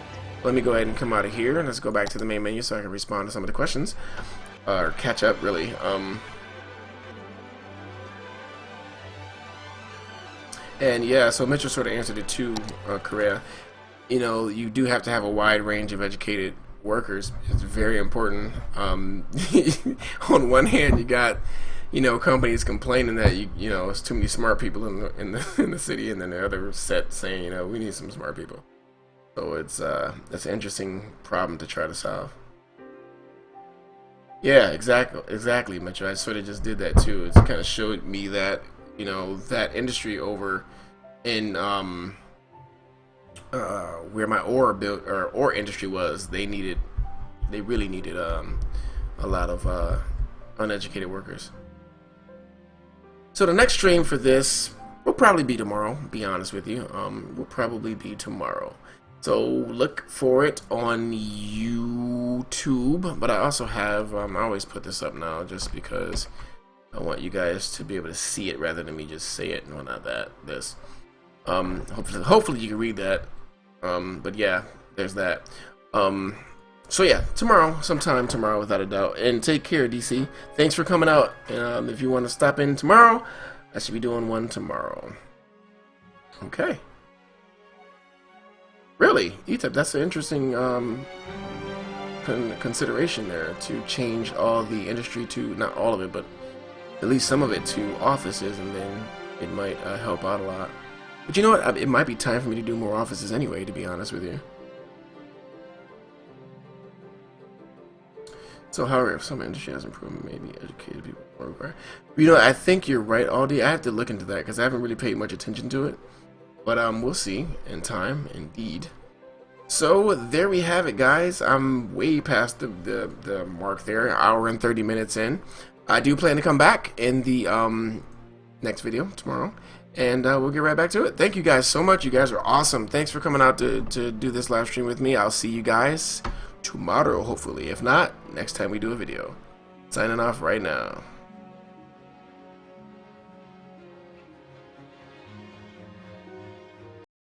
Let me go ahead and come out of here and let's go back to the main menu so I can respond to some of the questions, or catch up really. And yeah, so Mitchell sort of answered it too, Korea. You know, you do have to have a wide range of educated workers. It's very important. On one hand, you got, you know, companies complaining that you know, there's too many smart people in the city, and then the other set saying, you know, we need some smart people. So it's an interesting problem to try to solve. Yeah, exactly, Mitchell. I sort of just did that too. It's kind of showed me that, you know, that industry over in where my ore industry was, they really needed a lot of uneducated workers. So the next stream for this will probably be tomorrow, be honest with you. Will probably be tomorrow. So look for it on YouTube. But I also have, I always put this up now just because I want you guys to be able to see it rather than me just say it. No, not that. This. Hopefully you can read that. But yeah, there's that. So yeah, sometime tomorrow without a doubt. And take care, DC. Thanks for coming out. If you want to stop in tomorrow, I should be doing one tomorrow. Okay. Really, Etep, that's an interesting consideration there, to change all the industry to, not all of it, but at least some of it to offices, and then it might help out a lot. But you know what? It might be time for me to do more offices anyway, to be honest with you. So, however, if some industry has improved, maybe educated people more required. You know, I think you're right, Aldi. I have to look into that because I haven't really paid much attention to it. But we'll see in time, indeed. So there we have it, guys. I'm way past the mark there, an hour and 30 minutes in. I do plan to come back in the next video tomorrow, and we'll get right back to it. Thank you guys so much. You guys are awesome. Thanks for coming out to do this live stream with me. I'll see you guys tomorrow, hopefully. If not, next time we do a video. Signing off right now.